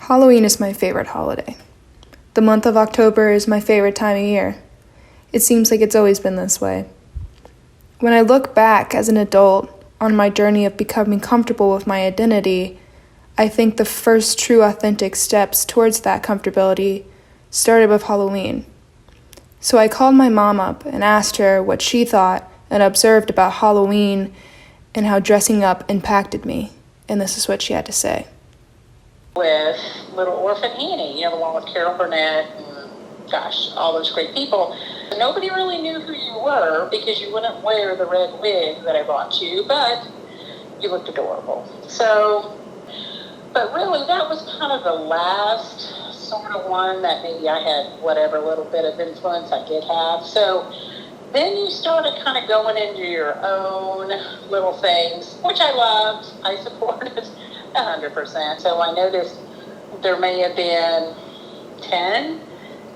Halloween is my favorite holiday. The month of October is my favorite time of year. It seems like it's always been this way. When I look back as an adult on my journey of becoming comfortable with my identity, I think the first true authentic steps towards that comfortability started with Halloween. So I called my mom up and asked her what she thought and observed about Halloween and how dressing up impacted me. And this is what she had to say. With Little Orphan Annie, along with Carol Burnett and, all those great people. Nobody really knew who you were because you wouldn't wear the red wig that I bought you, but you looked adorable. So, but really that was kind of the last sort of one that maybe I had whatever little bit of influence I did have. So then you started kind of going into your own little things, which I loved, I supported 100%. So I noticed there may have been 10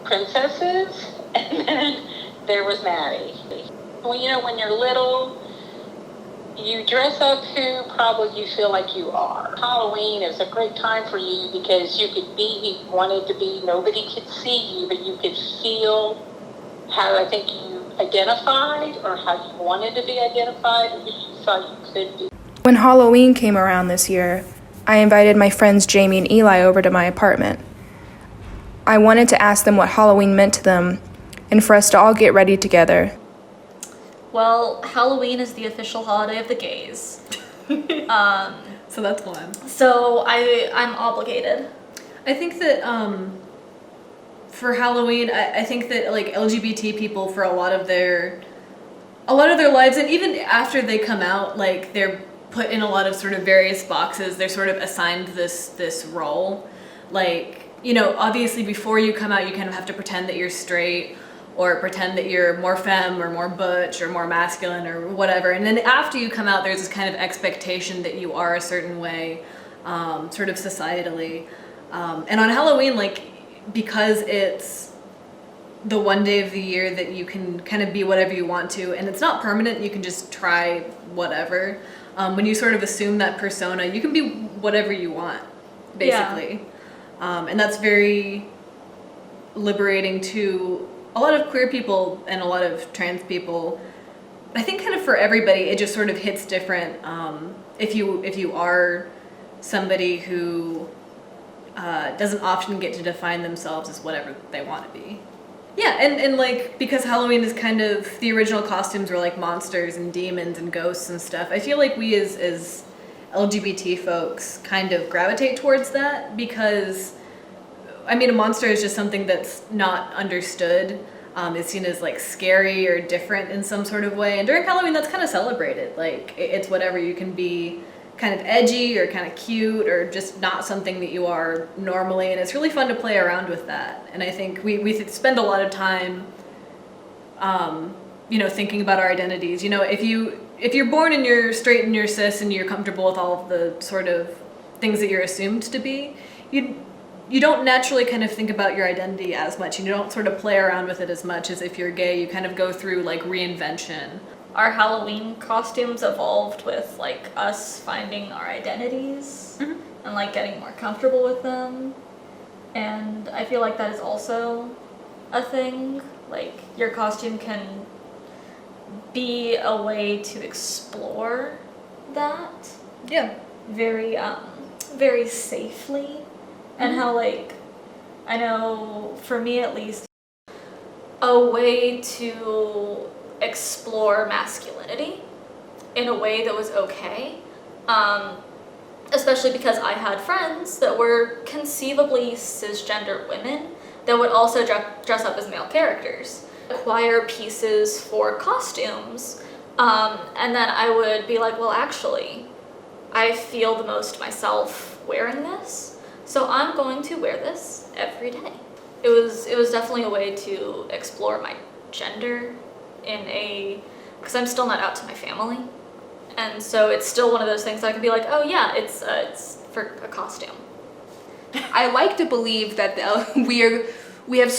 princesses, and then there was Maddie. Well, when you're little, you dress up who probably you feel like you are. Halloween is a great time for you because you could be who you wanted to be. Nobody could see you, but you could feel how I think you identified or how you wanted to be identified or who you thought you could be. When Halloween came around this year, I invited my friends Jamie and Eli over to my apartment. I wanted to ask them what Halloween meant to them and for us to all get ready together. Well, Halloween is the official holiday of the gays. So that's one. So I'm obligated. I think that for Halloween, I think that like LGBT people for a lot of their lives, and even after they come out, like they're put in a lot of sort of various boxes. They're sort of assigned this role. Like, obviously before you come out, you kind of have to pretend that you're straight or pretend that you're more femme or more butch or more masculine or whatever. And then after you come out, there's this kind of expectation that you are a certain way, sort of societally. And on Halloween, like, because it's the one day of the year that you can kind of be whatever you want to, and it's not permanent, you can just try whatever. When you sort of assume that persona, you can be whatever you want, basically. Yeah. And that's very liberating to a lot of queer people and a lot of trans people. I think kind of for everybody, it just sort of hits different. If you are somebody who doesn't often get to define themselves as whatever they want to be. Yeah, and like, because Halloween is kind of, the original costumes were like monsters and demons and ghosts and stuff. I feel like we as LGBT folks kind of gravitate towards that because, a monster is just something that's not understood. It's seen as like scary or different in some sort of way. And during Halloween, that's kind of celebrated. Like, it's whatever, you can be kind of edgy or kind of cute or just not something that you are normally, and it's really fun to play around with that. And I think we spend a lot of time thinking about our identities. If you're born and you're straight and you're cis and you're comfortable with all of the sort of things that you're assumed to be, you don't naturally kind of think about your identity as much, and you don't sort of play around with it as much as if you're gay. You kind of go through like reinvention. Our Halloween costumes evolved with like us finding our identities and like getting more comfortable with them. And I feel like that is also a thing. Like, your costume can be a way to explore that. Yeah. Very very safely. And how, like, I know for me at least, a way to explore masculinity in a way that was okay, especially because I had friends that were conceivably cisgender women that would also dress up as male characters, acquire pieces for costumes, and then I would be like, well, actually, I feel the most myself wearing this, so I'm going to wear this every day. It was definitely a way to explore my gender because I'm still not out to my family, and so it's still one of those things that I could be like, oh yeah, it's for a costume. I like to believe that we have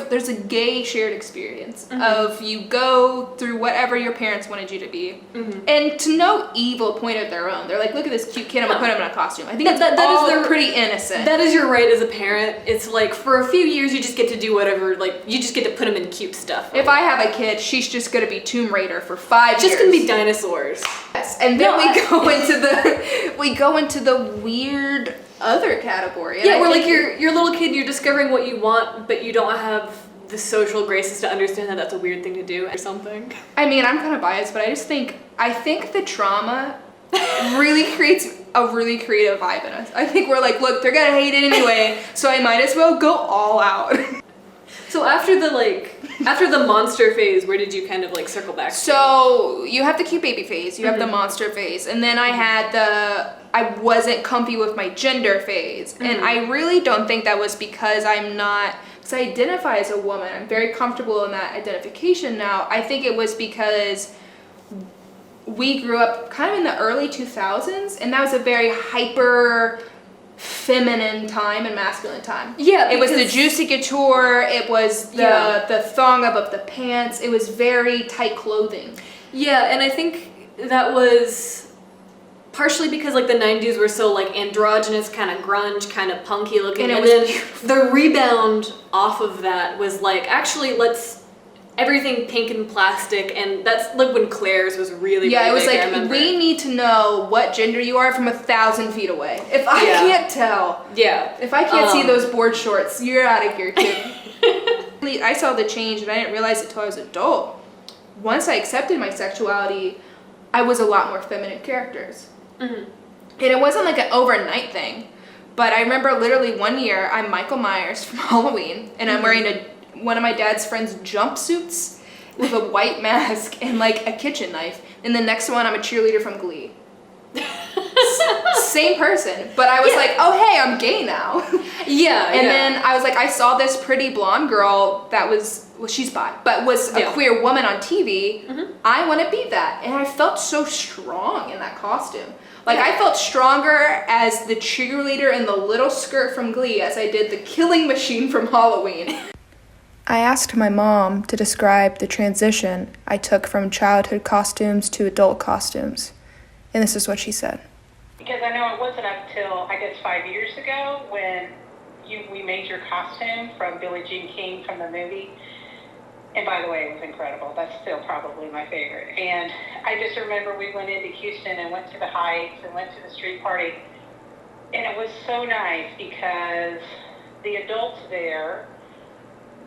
there's a gay shared experience of you go through whatever your parents wanted you to be. And to no evil point of their own. They're like, look at this cute kid, I'm gonna put him in a costume. I think that is pretty innocent. That is your right as a parent. It's like, for a few years, you just get to do whatever, like, you just get to put them in cute stuff. If I have a kid, she's just gonna be Tomb Raider for 5 years. Just gonna be dinosaurs. Yes, and then we go into the weird other category. Yeah, where like you're a little kid, you're discovering what you want, but you don't have the social graces to understand that that's a weird thing to do or something. I mean, I'm kind of biased, but I think the trauma really creates a really creative vibe in us. I think we're like, look, they're gonna hate it anyway, so I might as well go all out. So after the monster phase, where did you kind of like circle back to? So you have the cute baby phase, you have the monster phase, and then I had I wasn't comfy with my gender phase. And I really don't think that was because I identify as a woman. I'm very comfortable in that identification now. I think it was because we grew up kind of in the early 2000s, and that was a very hyper feminine time and masculine time. Yeah, it was the juicy couture, it was the thong above the pants, it was very tight clothing. Yeah, and I think that was partially because like the 90s were so like androgynous, kind of grunge, kind of punky looking, and then the rebound off of that was like, actually let's everything pink and plastic, and that's like when Claire's was really it was big, like, we need to know what gender you are from 1,000 feet away. If I can't tell, if I can't see those board shorts, you're out of here, kid. I saw the change, and I didn't realize it till I was an adult. Once I accepted my sexuality, I was a lot more feminine characters. And it wasn't like an overnight thing, but I remember literally one year I'm Michael Myers from Halloween, and I'm wearing one of my dad's friend's jumpsuits with a white mask and like a kitchen knife, and the next one I'm a cheerleader from Glee. Same person, but I was like, oh hey, I'm gay now. And then I was like, I saw this pretty blonde girl that was, well, she's bi, but was a queer woman on TV. I want to be that, and I felt so strong in that costume. Like, I felt stronger as the cheerleader in the little skirt from Glee as I did the killing machine from Halloween. I asked my mom to describe the transition I took from childhood costumes to adult costumes, and this is what she said. Because I know it wasn't until, I guess, 5 years ago when we made your costume from Billie Jean King from the movie. And by the way, it was incredible. That's still probably my favorite. And I just remember we went into Houston and went to the Heights and went to the street party. And it was so nice because the adults there,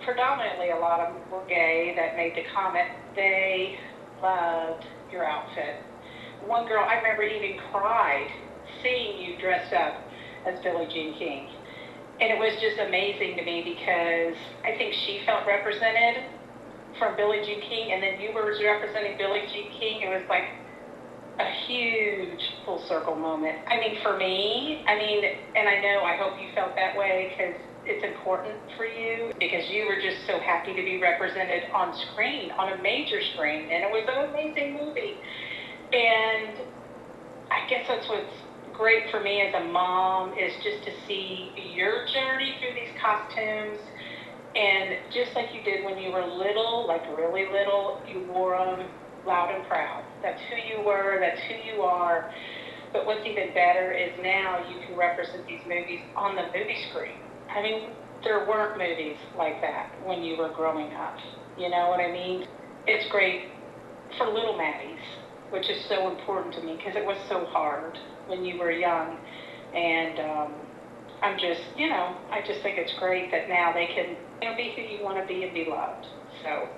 predominantly a lot of them were gay that made the comment, they loved your outfit. One girl, I remember, even cried seeing you dressed up as Billie Jean King. And it was just amazing to me because I think she felt represented from Billie Jean King, and then you were representing Billie Jean King. It was like a huge full circle moment. I mean, for me, and I hope you felt that way because it's important for you, because you were just so happy to be represented on screen, on a major screen, and it was an amazing movie. And I guess that's what's great for me as a mom, is just to see your journey through these costumes. And just like you did when you were little, like really little, you wore them loud and proud. That's who you were, that's who you are. But what's even better is now you can represent these movies on the movie screen. I mean, there weren't movies like that when you were growing up. You know what I mean? It's great for little Maddies, which is so important to me because it was so hard when you were young. And I just think it's great that now they can be who you want to be and be loved. So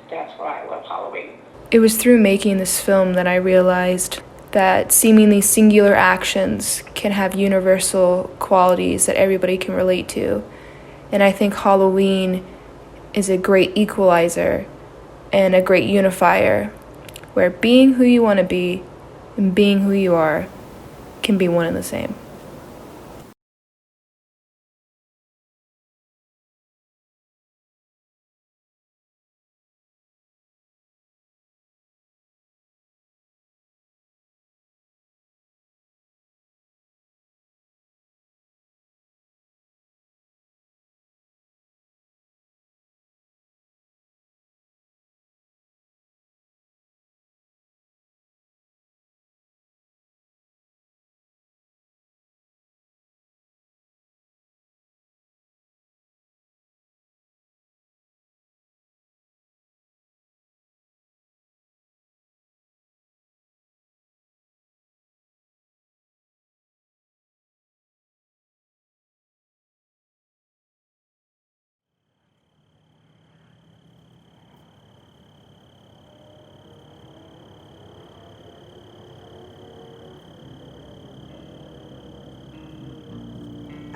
that's why I love Halloween. It was through making this film that I realized that seemingly singular actions can have universal qualities that everybody can relate to. And I think Halloween is a great equalizer and a great unifier, where being who you want to be and being who you are can be one and the same.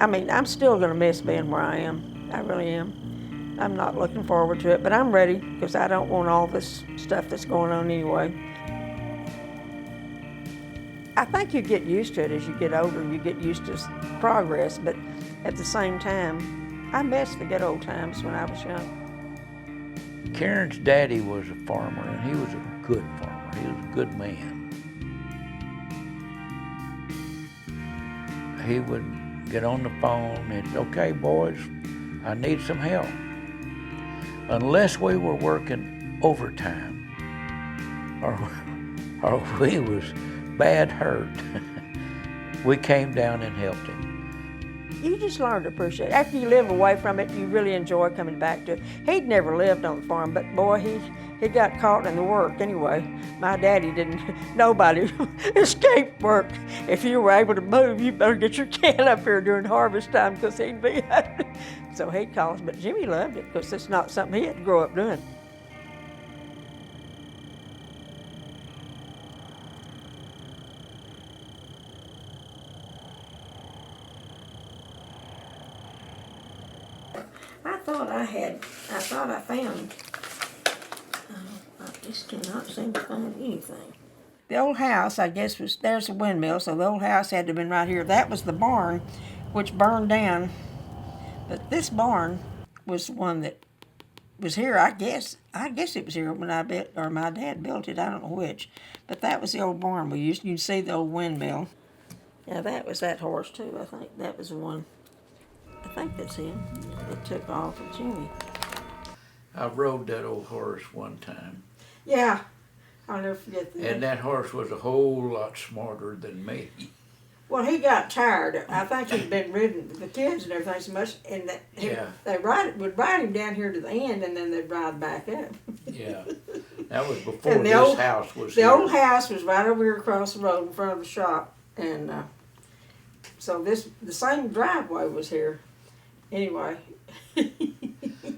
I mean, I'm still going to miss being where I am. I really am. I'm not looking forward to it, but I'm ready because I don't want all this stuff that's going on anyway. I think you get used to it as you get older. You get used to progress, but at the same time, I miss the good old times when I was young. Karen's daddy was a farmer, and he was a good farmer. He was a good man. He would get on the phone and, okay, boys, I need some help. Unless we were working overtime or we was bad hurt, we came down and helped him. You just learn to appreciate it. After you live away from it, you really enjoy coming back to it. He'd never lived on the farm, but boy, he got caught in the work anyway. My daddy didn't, nobody escaped work. If you were able to move, you better get your can up here during harvest time because he'd be so he'd call us. But Jimmy loved it because it's not something he had to grow up doing. I thought I found, I just cannot seem to find anything. The old house, I guess, there's a windmill, so the old house had to have been right here. That was the barn, which burned down. But this barn was the one that was here, I guess it was here when I built, or my dad built it, I don't know which. But that was the old barn we used. You can see the old windmill. Yeah, that was that horse too, I think. That was the one. I think that's him. It took off with Jimmy. I rode that old horse one time. Yeah, I'll never forget that. And that horse was a whole lot smarter than me. Well, he got tired. I think he'd been ridden with the kids and everything so much, and that they would ride him down here to the end, and then they'd ride back up. Yeah, that was before this house was here. The old house was right over here across the road in front of the shop, and so the same driveway was here. Anyway.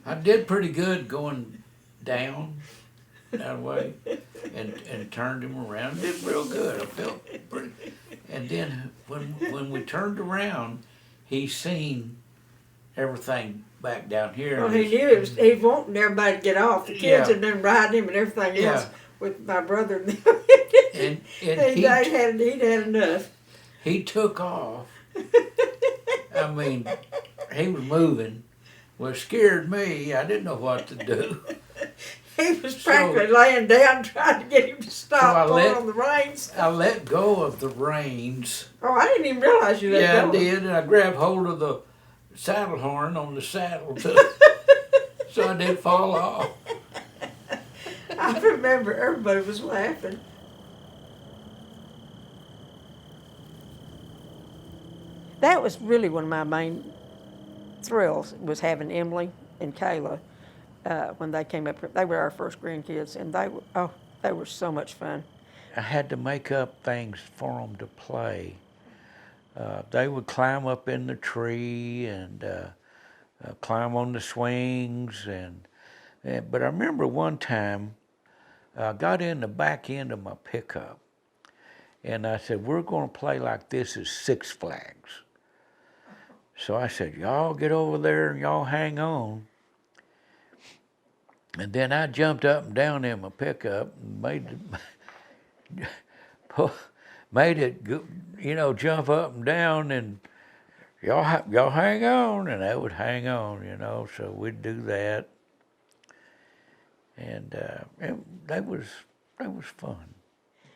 I did pretty good going down that way and turned him around. Did real good. I felt pretty. And then when we turned around, he seen everything back down here. Well, he knew he wanted everybody to get off. The kids had been riding him and everything else with my brother and them. and he'd had enough. He took off. I mean, he was moving. Well, it scared me. I didn't know what to do. He was practically laying down trying to get him to stop pulling on the reins. I let go of the reins. Oh, I didn't even realize you let go. Yeah, I did, and I grabbed hold of the saddle horn on the saddle too, so I didn't fall off. I remember everybody was laughing. That was really one of my main thrills, was having Emily and Kayla when they came up. They were our first grandkids, and they were so much fun. I had to make up things for them to play. They would climb up in the tree and climb on the swings, but I remember one time I got in the back end of my pickup, and I said, "We're going to play like this is Six Flags." So I said, "Y'all get over there and y'all hang on." And then I jumped up and down in my pickup and made it, jump up and down, and y'all hang on, and they would hang on, so we'd do that. And that was fun.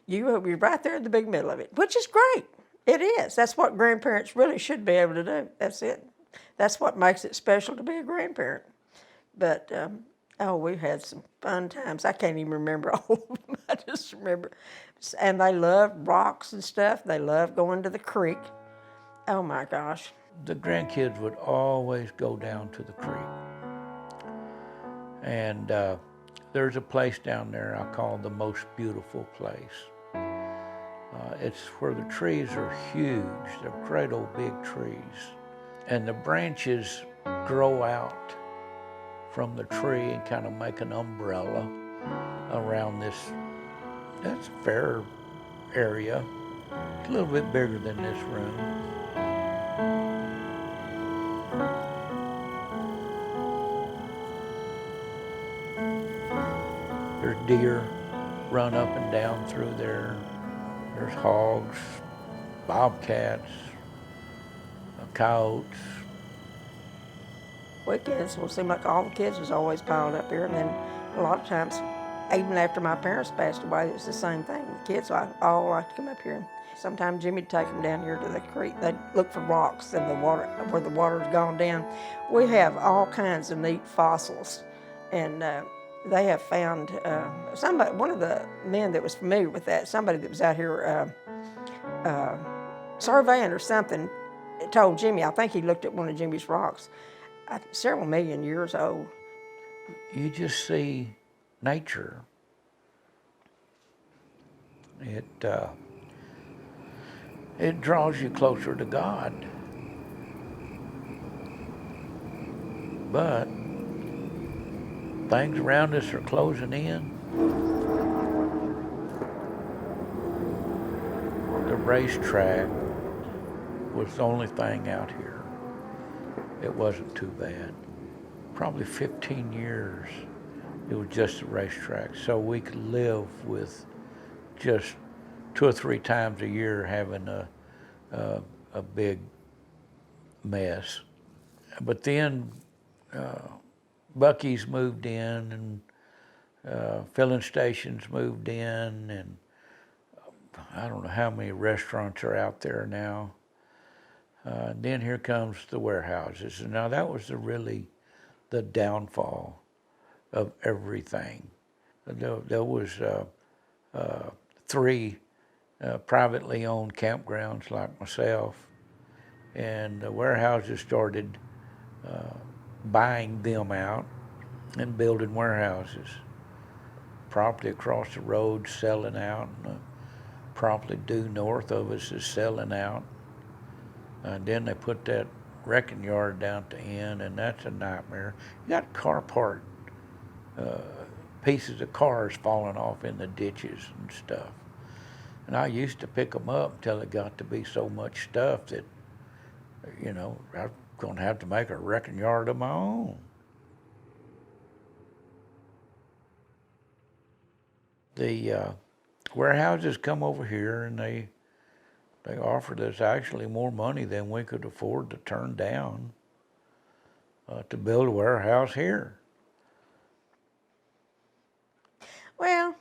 You were right there in the big middle of it, which is great. It is. That's what grandparents really should be able to do. That's it. That's what makes it special to be a grandparent. But, we've had some fun times. I can't even remember all of them. I just remember. And they loved rocks and stuff. They loved going to the creek. Oh, my gosh. The grandkids would always go down to the creek. And there's a place down there I call the most beautiful place. It's where the trees are huge. They're great old big trees. And the branches grow out from the tree and kind of make an umbrella around this. That's a fair area. It's a little bit bigger than this room. There's deer run up and down through there. There's hogs, bobcats, coyotes. Weekends will seem like all the kids was always piled up here, and then a lot of times, even after my parents passed away, it was the same thing. The kids all like to come up here. Sometimes Jimmy'd take them down here to the creek. They'd look for rocks in the water where the water's gone down. We have all kinds of neat fossils, and they have found one of the men that was familiar with that, somebody that was out here surveying or something, told Jimmy, I think he looked at one of Jimmy's rocks, several million years old. You just see nature. It draws you closer to God. But things around us are closing in. The racetrack was the only thing out here. It wasn't too bad. Probably 15 years, it was just a racetrack. So we could live with just 2 or 3 times a year having a big mess. But then Buc-ee's moved in, and filling stations moved in, and I don't know how many restaurants are out there now. Then here comes the warehouses. And now that was really the downfall of everything. There was 3 privately owned campgrounds like myself, and the warehouses started buying them out and building warehouses. Property across the road selling out, and the property due north of us is selling out. And then they put that wrecking yard down at the end, and that's a nightmare. You got car part, pieces of cars falling off in the ditches and stuff. And I used to pick them up until it got to be so much stuff that, you know, I'm going to have to make a wrecking yard of my own. The warehouses come over here, and they offered us actually more money than we could afford to turn down to build a warehouse here. Well,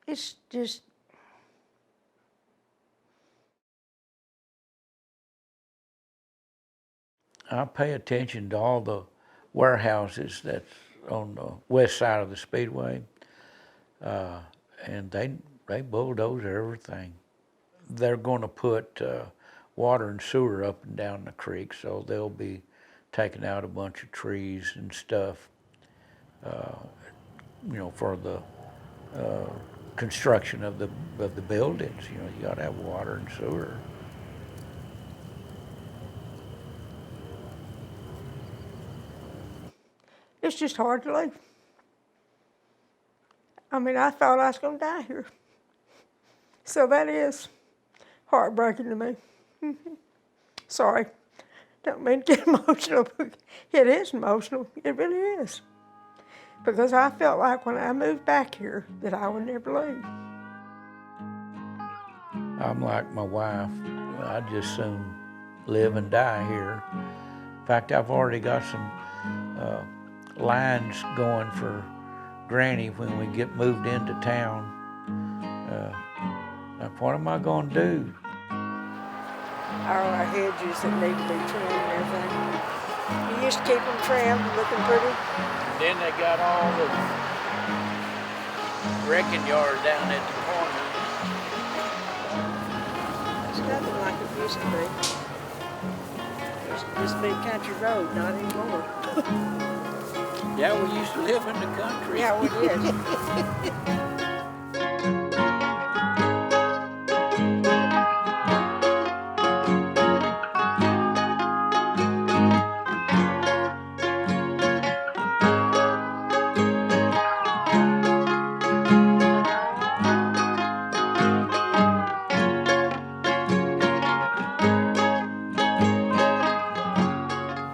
it's just, I pay attention to all the warehouses that's on the west side of the Speedway, and they bulldoze everything. They're going to put water and sewer up and down the creek, so they'll be taking out a bunch of trees and stuff, you know, for the construction of the buildings. You know, you got to have water and sewer. it's just hard to leave. I mean, I thought I was going to die here. So that is heartbreaking to me. Sorry, don't mean to get emotional, but it is emotional. It really is. Because I felt like when I moved back here that I would never leave. I'm like my wife. I'd just soon live and die here. In fact, I've already got some lines going for Granny when we get moved into town. What am I going to do? Our hedges that need to be trimmed and everything. You used to keep them trimmed and looking pretty. Then they got all the wrecking yard down at the corner. It's nothing like it used to be. Used to just be a country road, not anymore. Yeah, we used to live in the country. Yeah, we did.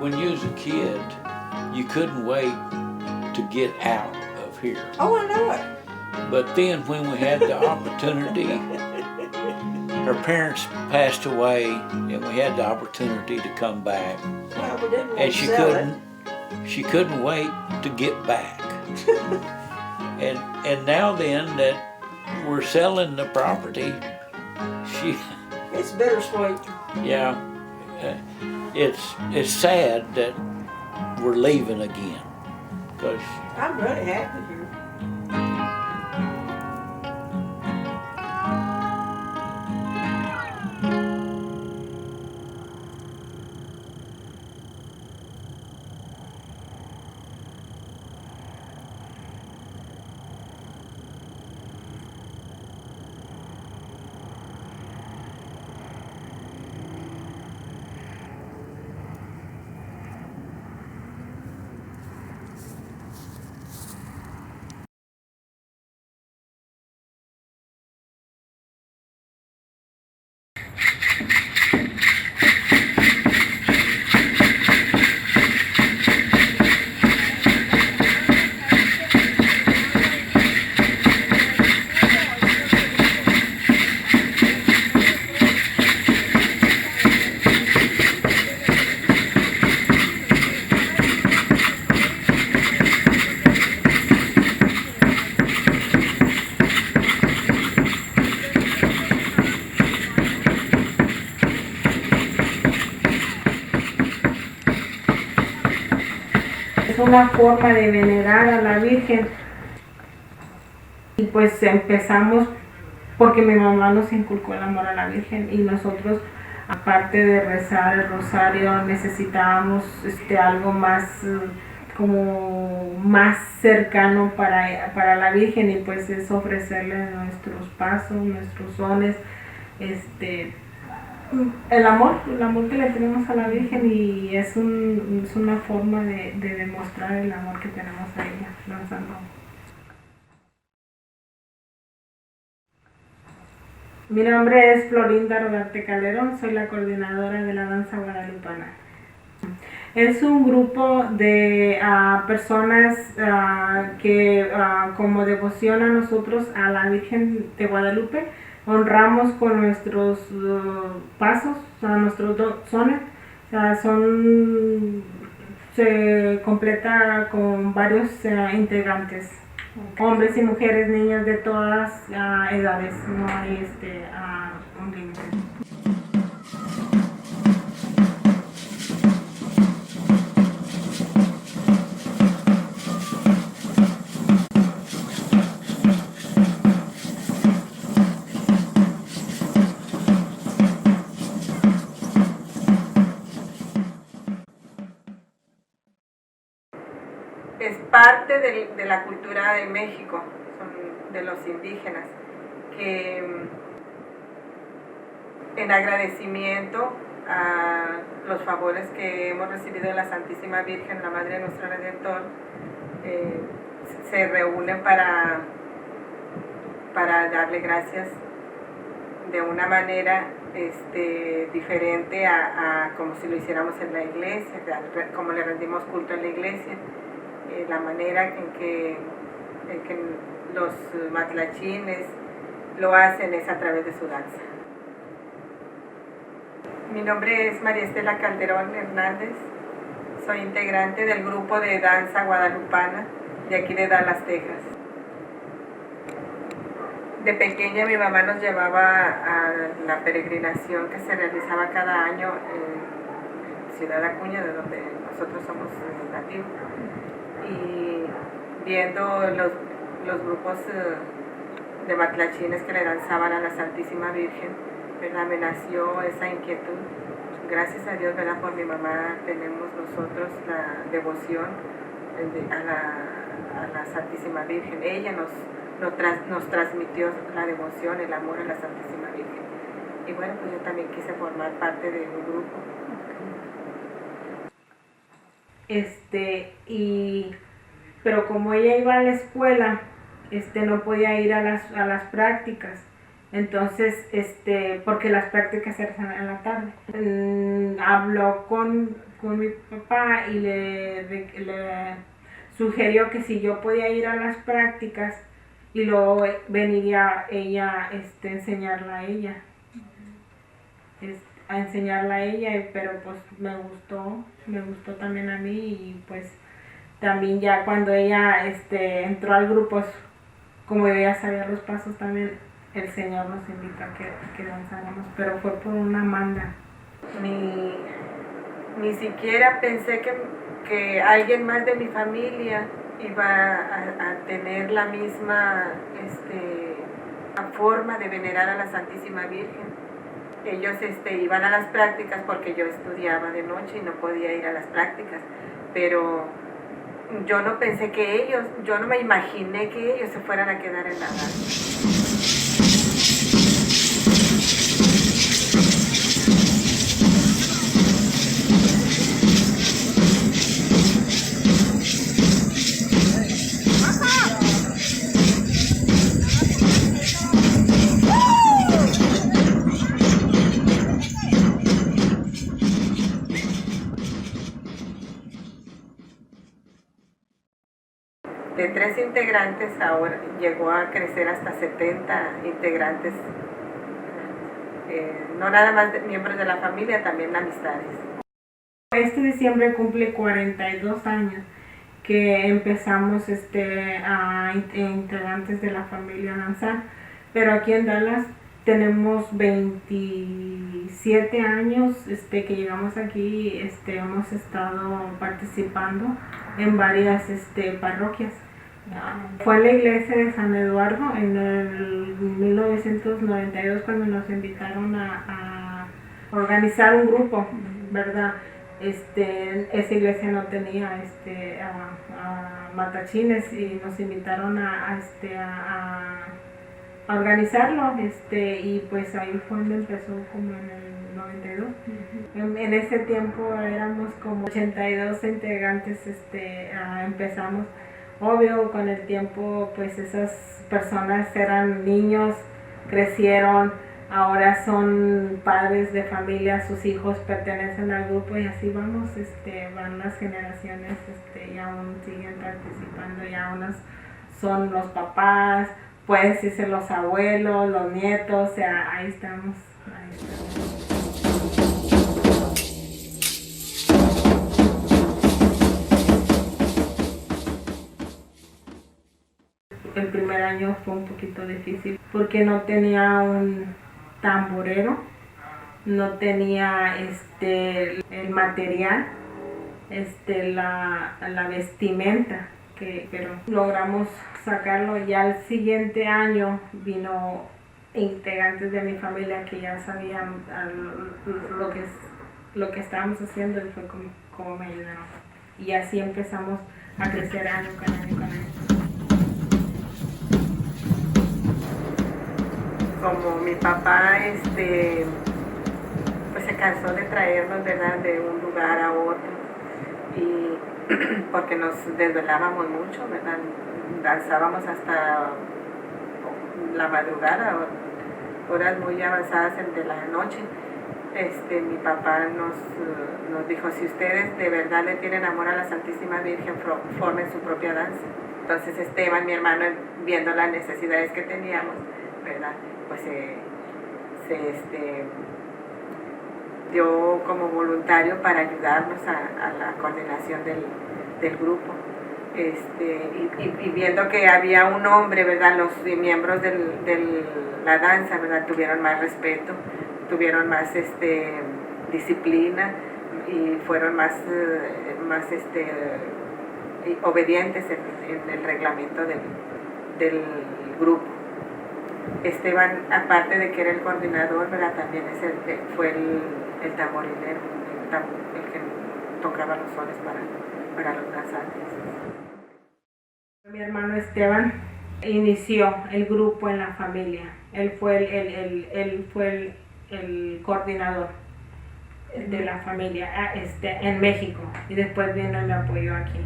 When you was a kid, you couldn't wait to get out of here. Oh, I know it. But then when we had the opportunity, her parents passed away, and we had the opportunity to come back, Well, we didn't want and to sell it. she couldn't wait to get back. and now then that we're selling the property, It's bittersweet. yeah, it's sad that we're leaving again, because I'm really happy here. Es una forma de venerar a la Virgen. Y pues empezamos porque mi mamá nos inculcó el amor a la Virgen y nosotros, aparte de rezar el rosario, necesitábamos algo más como más cercano para la Virgen, y pues es ofrecerle nuestros pasos, nuestros sones, el amor que le tenemos a la Virgen, y es una forma de demostrar el amor que tenemos a ella, danzando. Mi nombre es Florinda Rodarte Calderon, soy la coordinadora de la danza guadalupana. Es un grupo de personas que como devoción a nosotros, a la Virgen de Guadalupe, honramos con nuestros pasos, nuestros sones. Se completa con varios integrantes, hombres y mujeres, niños de todas edades, no hay un límite. Es parte de la cultura de México, son de los indígenas, que en agradecimiento a los favores que hemos recibido de la Santísima Virgen, la Madre de nuestro Redentor, se reúnen para darle gracias de una manera diferente a como si lo hiciéramos en la iglesia, como le rendimos culto en la iglesia. La manera en que los matlachines lo hacen es a través de su danza. Mi nombre es María Estela Calderon Hernández, soy integrante del grupo de danza guadalupana de aquí de Dallas, Texas. De pequeña mi mamá nos llevaba a la peregrinación que se realizaba cada año en Ciudad Acuña, de donde nosotros somos nativos. Y viendo los grupos de matlachines que le danzaban a la Santísima Virgen, ¿verdad? Me nació esa inquietud. Gracias a Dios, ¿verdad? Por mi mamá tenemos nosotros la devoción a la Santísima Virgen. Ella nos transmitió la devoción, el amor a la Santísima Virgen. Y bueno, pues yo también quise formar parte de un grupo. Pero como ella iba a la escuela, no podía ir a las prácticas. Entonces, porque las prácticas eran en la tarde. Habló con mi papá y le sugirió que si yo podía ir a las prácticas, y luego veniría ella enseñarla a ella, a enseñarla a ella, pero pues me gustó también a mí y pues también ya cuando ella entró al grupo, como yo ya sabía los pasos también, el Señor nos invitó a que danzáramos, pero fue por una manda. Ni siquiera pensé que alguien más de mi familia iba a tener la misma forma de venerar a la Santísima Virgen. Ellos iban a las prácticas porque yo estudiaba de noche y no podía ir a las prácticas, pero yo no pensé yo no me imaginé que ellos se fueran a quedar en la danza. De 3 integrantes ahora llegó a crecer hasta 70 integrantes, no nada más miembros de la familia, también amistades. Este diciembre cumple 42 años que empezamos a integrantes de la familia a danzar, pero aquí en Dallas tenemos 27 años que llegamos aquí, hemos estado participando en varias parroquias. Fue en la iglesia de San Eduardo en el 1992 cuando nos invitaron a organizar un grupo, ¿verdad? Esa iglesia no tenía a Matlachines y nos invitaron a organizarlo, y pues ahí fue donde empezó, como en el 92. En ese tiempo éramos como 82 integrantes, empezamos. Obvio, con el tiempo, pues esas personas eran niños, crecieron, ahora son padres de familia, sus hijos pertenecen al grupo y así vamos, van las generaciones, y aún siguen participando, y aún son los papás, pueden decirse los abuelos, los nietos, o sea, ahí estamos. El primer año fue un poquito difícil porque no tenía un tamborero, no tenía el material, la vestimenta, pero logramos sacarlo. Ya el siguiente año vino integrantes de mi familia que ya sabían lo que estábamos haciendo y fue como me ayudaron. Y así empezamos a crecer año con año con año. Como mi papá pues se cansó de traernos, ¿verdad?, de un lugar a otro, y porque nos desvelábamos mucho, ¿verdad?, danzábamos hasta la madrugada, horas muy avanzadas de la noche. Mi papá nos dijo, si ustedes de verdad le tienen amor a la Santísima Virgen, formen su propia danza. Entonces Esteban, mi hermano, viendo las necesidades que teníamos, ¿verdad?, pues se dio como voluntario para ayudarnos a la coordinación del grupo. Y viendo que había un hombre, ¿verdad?, los miembros de la danza, ¿verdad?, tuvieron más respeto, tuvieron más disciplina y fueron más obedientes en el reglamento del grupo. Esteban, aparte de que era el coordinador, ¿verdad?, también fue el tamborilero, el que tocaba los sones para los danzantes. Mi hermano Esteban inició el grupo en la familia. Él fue el coordinador de la familia en México, y después vino y me apoyó aquí.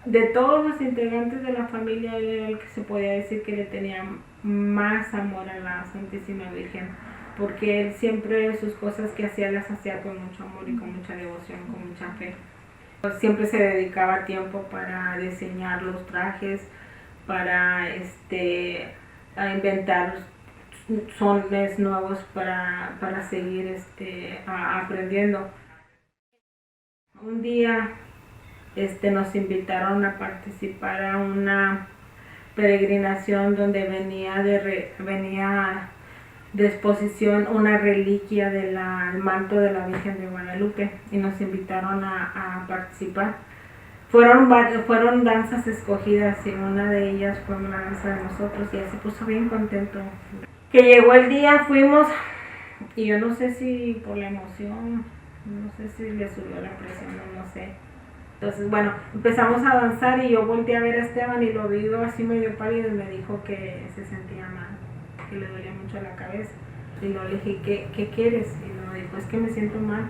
De todos los integrantes de la familia, él era el que se podía decir que le tenía más amor a la Santísima Virgen, porque él siempre sus cosas que hacía las hacía con mucho amor y con mucha devoción, con mucha fe. Siempre se dedicaba tiempo para diseñar los trajes, para a inventar sones nuevos para seguir aprendiendo. Un día nos invitaron a participar a una peregrinación donde venía de exposición una reliquia del manto de la Virgen de Guadalupe y nos invitaron a participar. Fueron danzas escogidas y una de ellas fue una danza de nosotros y él se puso bien contento. Que llegó el día, fuimos y yo no sé si por la emoción, no sé si le subió la presión, no sé. Entonces, bueno, empezamos a avanzar y yo volteé a ver a Esteban y lo vi así medio pálido y me dijo que se sentía mal, que le dolía mucho la cabeza. Y luego le dije, ¿qué quieres? Y luego dijo, es que me siento mal.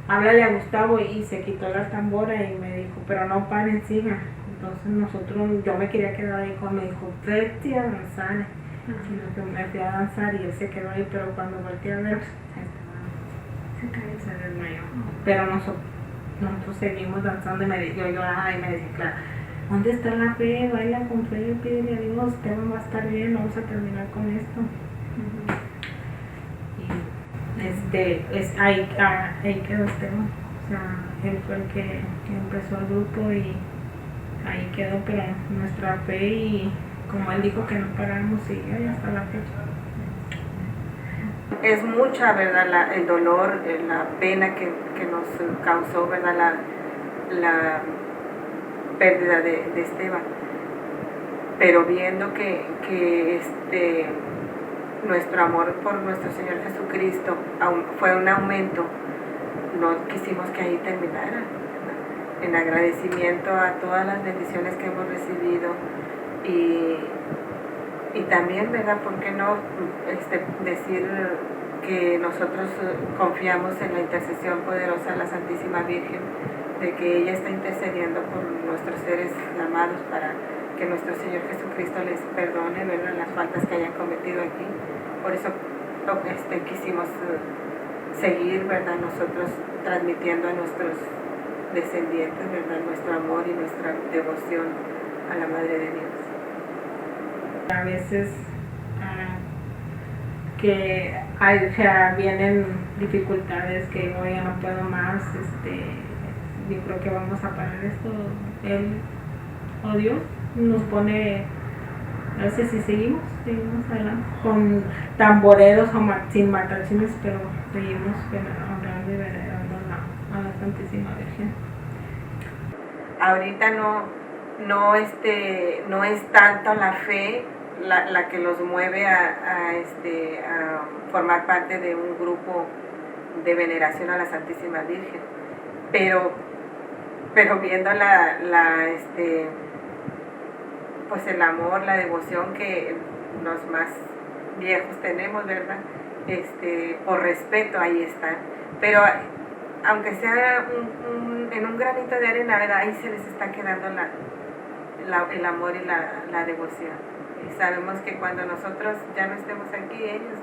Háblale a Gustavo y se quitó la tambora y me dijo, pero no paren, sigan. Entonces yo me quería quedar ahí me dijo, vete a danzar. Y que me fui a danzar y él se quedó ahí, pero cuando volteé a ver, se desmayó. Pero nosotros seguimos danzando y me decía, claro, ¿dónde está la fe? Baila con fe, pídele a Dios, Esteban va a estar bien, vamos a terminar con esto. Y ahí quedó Esteban. O sea, él fue el que empezó el grupo y ahí quedó, pero nuestra fe y como él dijo que no paramos y hasta la fecha. Es mucha, ¿verdad? El dolor, la pena que nos causó, ¿verdad? La pérdida de Esteban. Pero viendo que nuestro amor por nuestro Señor Jesucristo fue un aumento, no quisimos que ahí terminara. En agradecimiento a todas las bendiciones que hemos recibido y también, ¿verdad? ¿Por qué no decir que nosotros confiamos en la intercesión poderosa de la Santísima Virgen, de que ella está intercediendo por nuestros seres amados para que nuestro Señor Jesucristo les perdone, ¿verdad? Las faltas que hayan cometido aquí? Por eso quisimos seguir, ¿verdad? Nosotros transmitiendo a nuestros descendientes, ¿verdad? Nuestro amor y nuestra devoción a la Madre de Dios. A veces que vienen dificultades que hoy ya no puedo más, yo creo que vamos a parar esto. Él, Dios, nos pone, a veces si seguimos adelante, con tamboreros o sin matlachines, pero seguimos honrando y venerando a la Santísima Virgen. Ahorita no es tanto la fe la que los mueve a formar parte de un grupo de veneración a la Santísima Virgen, pero viendo pues el amor, la devoción que los más viejos tenemos, ¿verdad? Por respeto ahí están, pero aunque sea en un granito de arena, ¿verdad? Ahí se les está quedando el amor y la devoción. Y sabemos que cuando nosotros ya no estemos aquí, ellos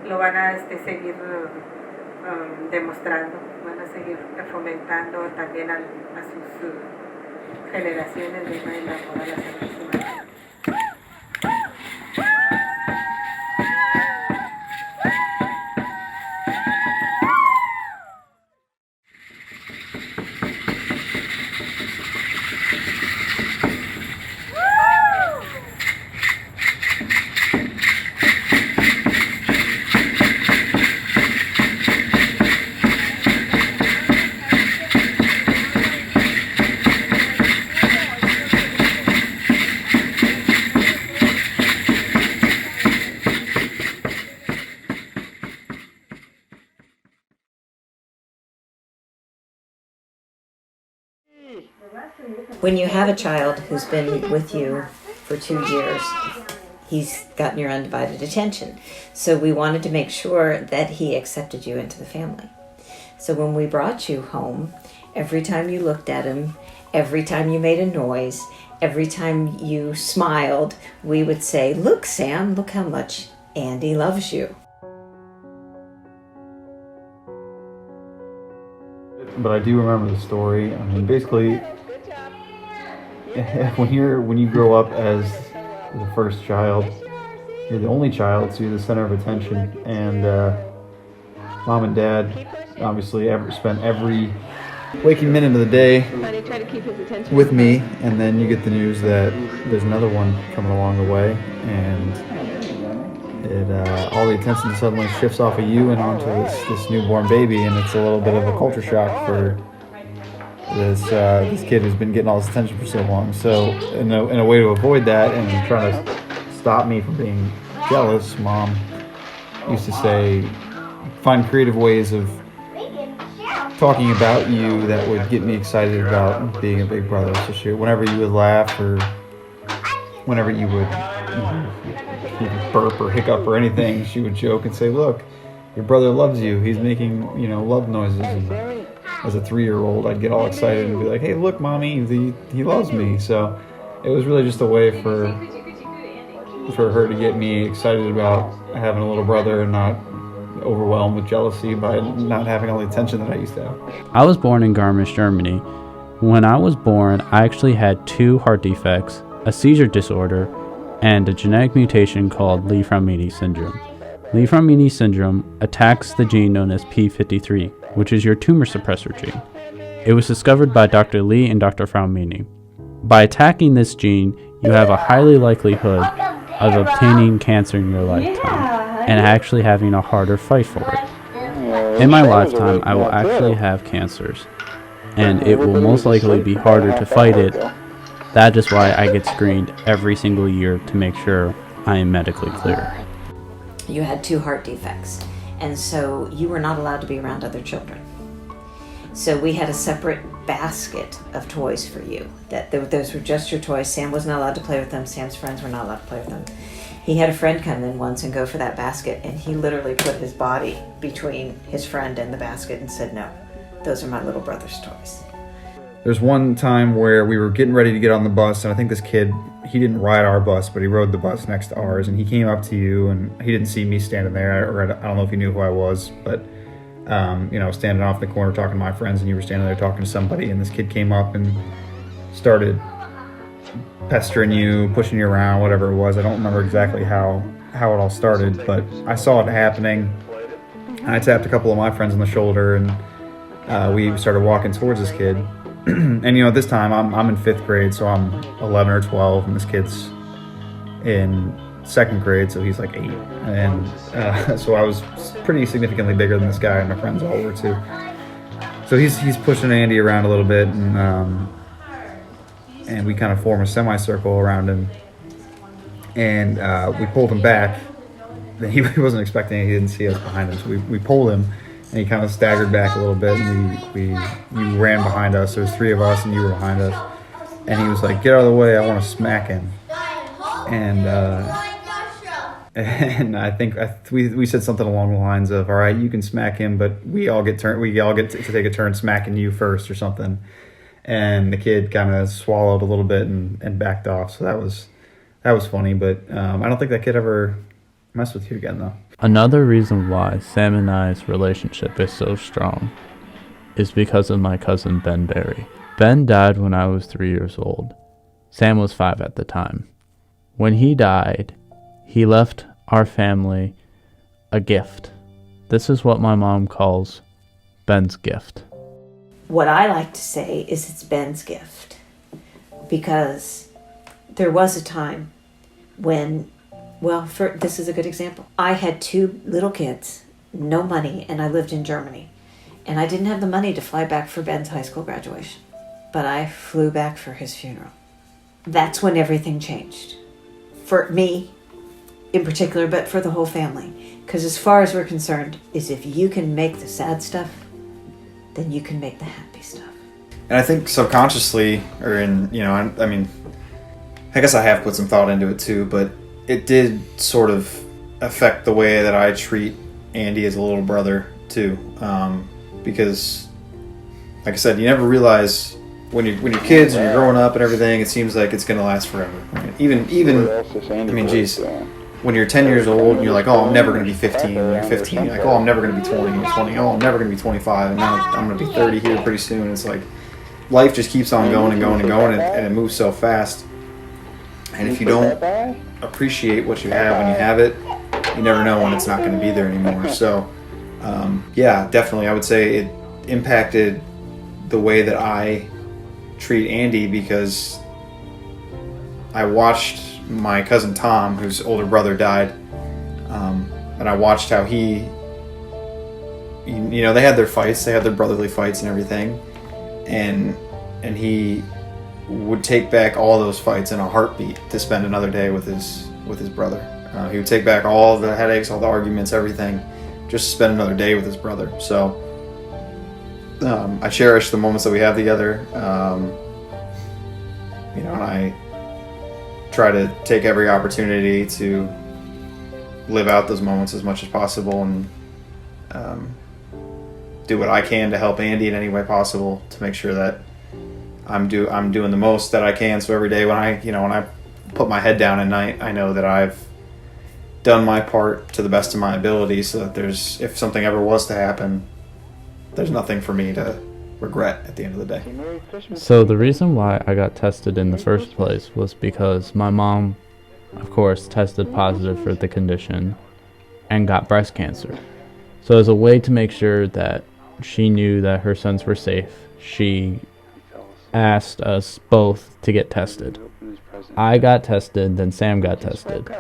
lo van a seguir demostrando, van a seguir fomentando también a sus generaciones de el amor a la Santísima. When you have a child who's been with you for 2 years, he's gotten your undivided attention. So we wanted to make sure that he accepted you into the family. So when we brought you home, every time you looked at him, every time you made a noise, every time you smiled, we would say, "Look, Sam, look how much Andy loves you." But I do remember the story. I mean, basically, when you grow up as the first child, you're the only child, so you're the center of attention, and mom and dad obviously spent every waking minute of the day with me, and then you get the news that there's another one coming along the way, and all the attention suddenly shifts off of you and onto this newborn baby, and it's a little bit of a culture shock for this kid who's been getting all this attention for so long. So in a way to avoid that and trying to stop me from being jealous, Mom used to say, find creative ways of talking about you that would get me excited about being a big brother. So whenever you would laugh, or whenever you would burp or hiccup or anything, she would joke and say, look, your brother loves you. He's making, love noises. And as a 3-year-old, I'd get all excited and be like, hey, look, Mommy, he loves me. So it was really just a way for her to get me excited about having a little brother and not overwhelmed with jealousy by not having all the attention that I used to have. I was born in Garmisch, Germany. When I was born, I actually had 2 heart defects, a seizure disorder, and a genetic mutation called Li-Fraumeni syndrome. Li-Fraumeni syndrome attacks the gene known as P53, which is your tumor suppressor gene. It was discovered by Dr. Li and Dr. Fraumeni. By attacking this gene, you have a highly likelihood of obtaining cancer in your lifetime and actually having a harder fight for it. In my lifetime, I will actually have cancers, and it will most likely be harder to fight it. That is why I get screened every single year to make sure I am medically clear. You had 2 heart defects, and so you were not allowed to be around other children. So we had a separate basket of toys for you. Those were just your toys. Sam was not allowed to play with them. Sam's friends were not allowed to play with them. He had a friend come in once and go for that basket, and he literally put his body between his friend and the basket and said, no, those are my little brother's toys. There's one time where we were getting ready to get on the bus, and I think this kid, he didn't ride our bus, but he rode the bus next to ours, and he came up to you, and he didn't see me standing there, or I don't know if he knew who I was, but standing off in the corner talking to my friends, and you were standing there talking to somebody, and this kid came up and started pestering you, pushing you around, whatever it was. I don't remember exactly how it all started, but I saw it happening. I tapped a couple of my friends on the shoulder, and we started walking towards this kid. And at this time I'm in 5th grade, so I'm 11 or 12, and this kid's in 2nd grade, so he's like 8. And so I was pretty significantly bigger than this guy, and my friends all were too. So he's pushing Andy around a little bit, and we kind of form a semicircle around him, and we pulled him back. He wasn't expecting it. He didn't see us behind him, so we pulled him, and he kind of staggered back a little bit, and you ran behind us. There was 3 of us, and you were behind us, and he was like, get out of the way, I want to smack him. And I think we said something along the lines of, all right, you can smack him, but we all get to take a turn smacking you first or something. And the kid kind of swallowed a little bit and backed off. So that was funny, but I don't think that kid ever messed with you again, though. Another reason why Sam and I's relationship is so strong is because of my cousin Ben Barry. Ben died when I was 3 years old. Sam was 5 at the time. When he died, he left our family a gift. This is what my mom calls Ben's gift. What I like to say is it's Ben's gift, because there was a time when, this is a good example. I had 2 little kids, no money, and I lived in Germany. And I didn't have the money to fly back for Ben's high school graduation, but I flew back for his funeral. That's when everything changed. For me, in particular, but for the whole family. Because as far as we're concerned, is if you can make the sad stuff, then you can make the happy stuff. And I think subconsciously, or I guess I have put some thought into it too, but it did sort of affect the way that I treat Andy as a little brother too. Because, like I said, you never realize when you're kids and you're growing up and everything, it seems like it's going to last forever. Right? Even when you're 10 years old and you're like, oh, I'm never going to be 15. When you're 15, you're like, oh, I'm never going to be 20. You're 20, oh, I'm never going to be 25. And now I'm going to be 30 here pretty soon. It's like, life just keeps on going and going and going, and it moves so fast. And if you don't appreciate what you have when you have it, you never know when it's not going to be there anymore. So, yeah, definitely, I would say it impacted the way that I treat Andy, because I watched my cousin Tom, whose older brother died, and I watched how he, you know, they had their fights, they had their brotherly fights and everything, and he would take back all those fights in a heartbeat to spend another day with his brother. He would take back all the headaches, all the arguments, everything, just to spend another day with his brother. So I cherish the moments that we have together. You know, and I try to take every opportunity to live out those moments as much as possible, and do what I can to help Andy in any way possible to make sure that I'm doing the most that I can. So every day when I put my head down at night, I know that I've done my part to the best of my ability, so that if something ever was to happen, there's nothing for me to regret at the end of the day. So the reason why I got tested in the first place was because my mom, of course, tested positive for the condition and got breast cancer. So as a way to make sure that she knew that her sons were safe, she asked us both to get tested. I got tested, then Sam got tested,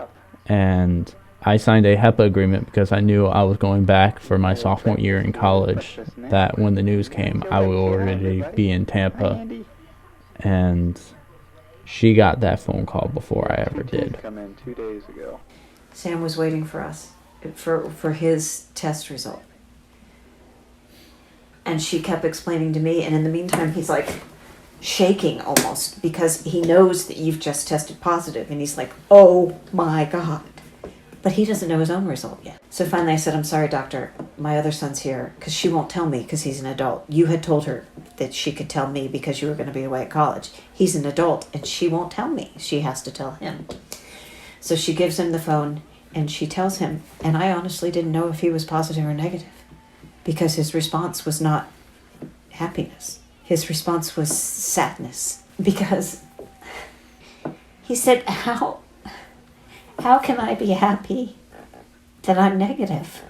and I signed a HEPA agreement because I knew I was going back for my sophomore year in college, that when the news came, I would already be in Tampa, and she got that phone call before I ever did. Sam was waiting for us, for his test result. And she kept explaining to me, and in the meantime, he's like shaking almost, because he knows that you've just tested positive, and he's like, oh my God. But he doesn't know his own result yet. So finally I said, I'm sorry, doctor, my other son's here, because she won't tell me because he's an adult. You had told her that she could tell me because you were going to be away at college. He's an adult, and she won't tell me. She has to tell him. So she gives him the phone, and she tells him, and I honestly didn't know if he was positive or negative, because his response was not happiness. His response was sadness, because he said, how can I be happy that I'm negative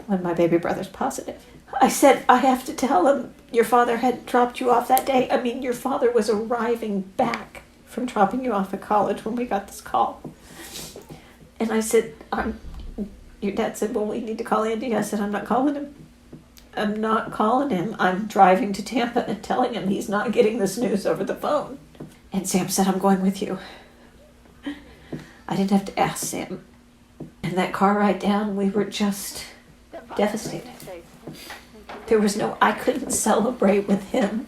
when my baby brother's positive? I said, I have to tell him your father had dropped you off that day. I mean, your father was arriving back from dropping you off at college when we got this call. And I said, your dad said, well, we need to call Andy. I said, I'm not calling him. I'm not calling him. I'm driving to Tampa and telling him he's not getting this news over the phone. And Sam said, I'm going with you. I didn't have to ask Sam. And that car ride down, we were just devastated. I couldn't celebrate with him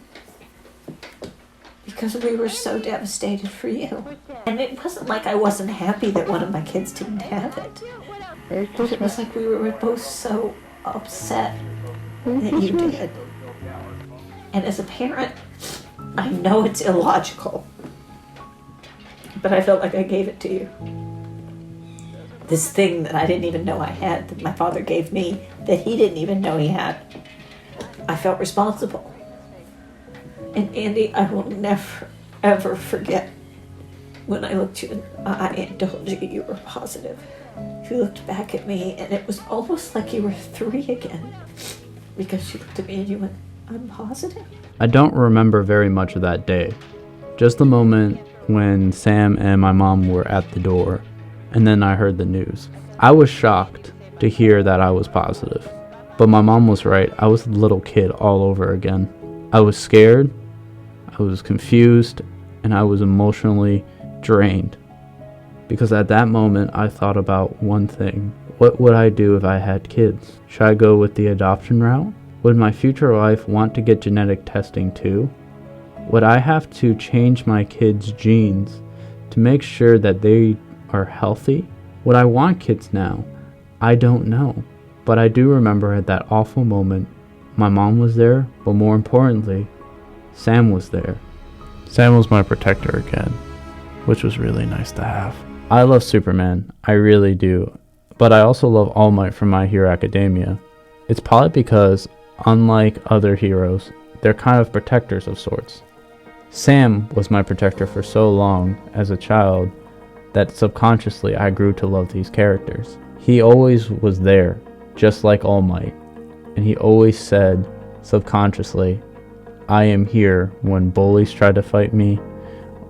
because we were so devastated for you. And it wasn't like I wasn't happy that one of my kids didn't have it. But it was like we were both so upset that you did. And as a parent, I know it's illogical, but I felt like I gave it to you. This thing that I didn't even know I had, that my father gave me, that he didn't even know he had. I felt responsible. And Andy, I will never, ever forget when I looked you in the eye and told you you were positive. You looked back at me, and it was almost like you were 3 again, because she looked at me and you went, I'm positive. I don't remember very much of that day. Just the moment when Sam and my mom were at the door, and then I heard the news. I was shocked to hear that I was positive. But my mom was right. I was a little kid all over again. I was scared, I was confused, and I was emotionally drained. Because at that moment, I thought about one thing. What would I do if I had kids? Should I go with the adoption route? Would my future wife want to get genetic testing too? Would I have to change my kids' genes to make sure that they are healthy? Would I want kids now? I don't know. But I do remember at that awful moment, my mom was there, but more importantly, Sam was there. Sam was my protector again, which was really nice to have. I love Superman, I really do, but I also love All Might from My Hero Academia. It's probably because, unlike other heroes, they're kind of protectors of sorts. Sam was my protector for so long as a child that subconsciously I grew to love these characters. He always was there, just like All Might, and he always said, subconsciously, I am here when bullies try to fight me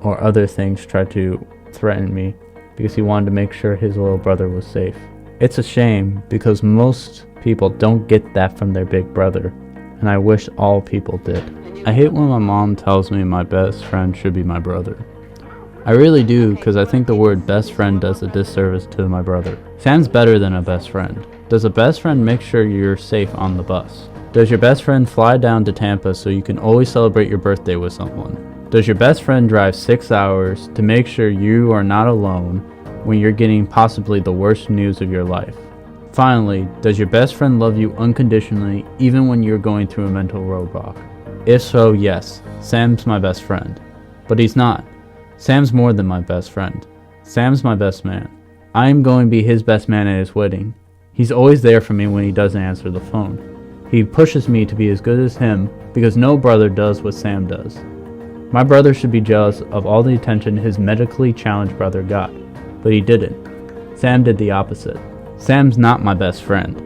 or other things try to threaten me, because he wanted to make sure his little brother was safe. It's a shame because most people don't get that from their big brother, and I wish all people did. I hate when my mom tells me my best friend should be my brother. I really do, because I think the word best friend does a disservice to my brother. Sam's better than a best friend. Does a best friend make sure you're safe on the bus? Does your best friend fly down to Tampa so you can always celebrate your birthday with someone? Does your best friend drive 6 hours to make sure you are not alone when you're getting possibly the worst news of your life? Finally, does your best friend love you unconditionally even when you're going through a mental roadblock? If so, yes, Sam's my best friend. But he's not. Sam's more than my best friend. Sam's my best man. I am going to be his best man at his wedding. He's always there for me when he doesn't answer the phone. He pushes me to be as good as him because no brother does what Sam does. My brother should be jealous of all the attention his medically challenged brother got, but he didn't. Sam did the opposite. Sam's not my best friend.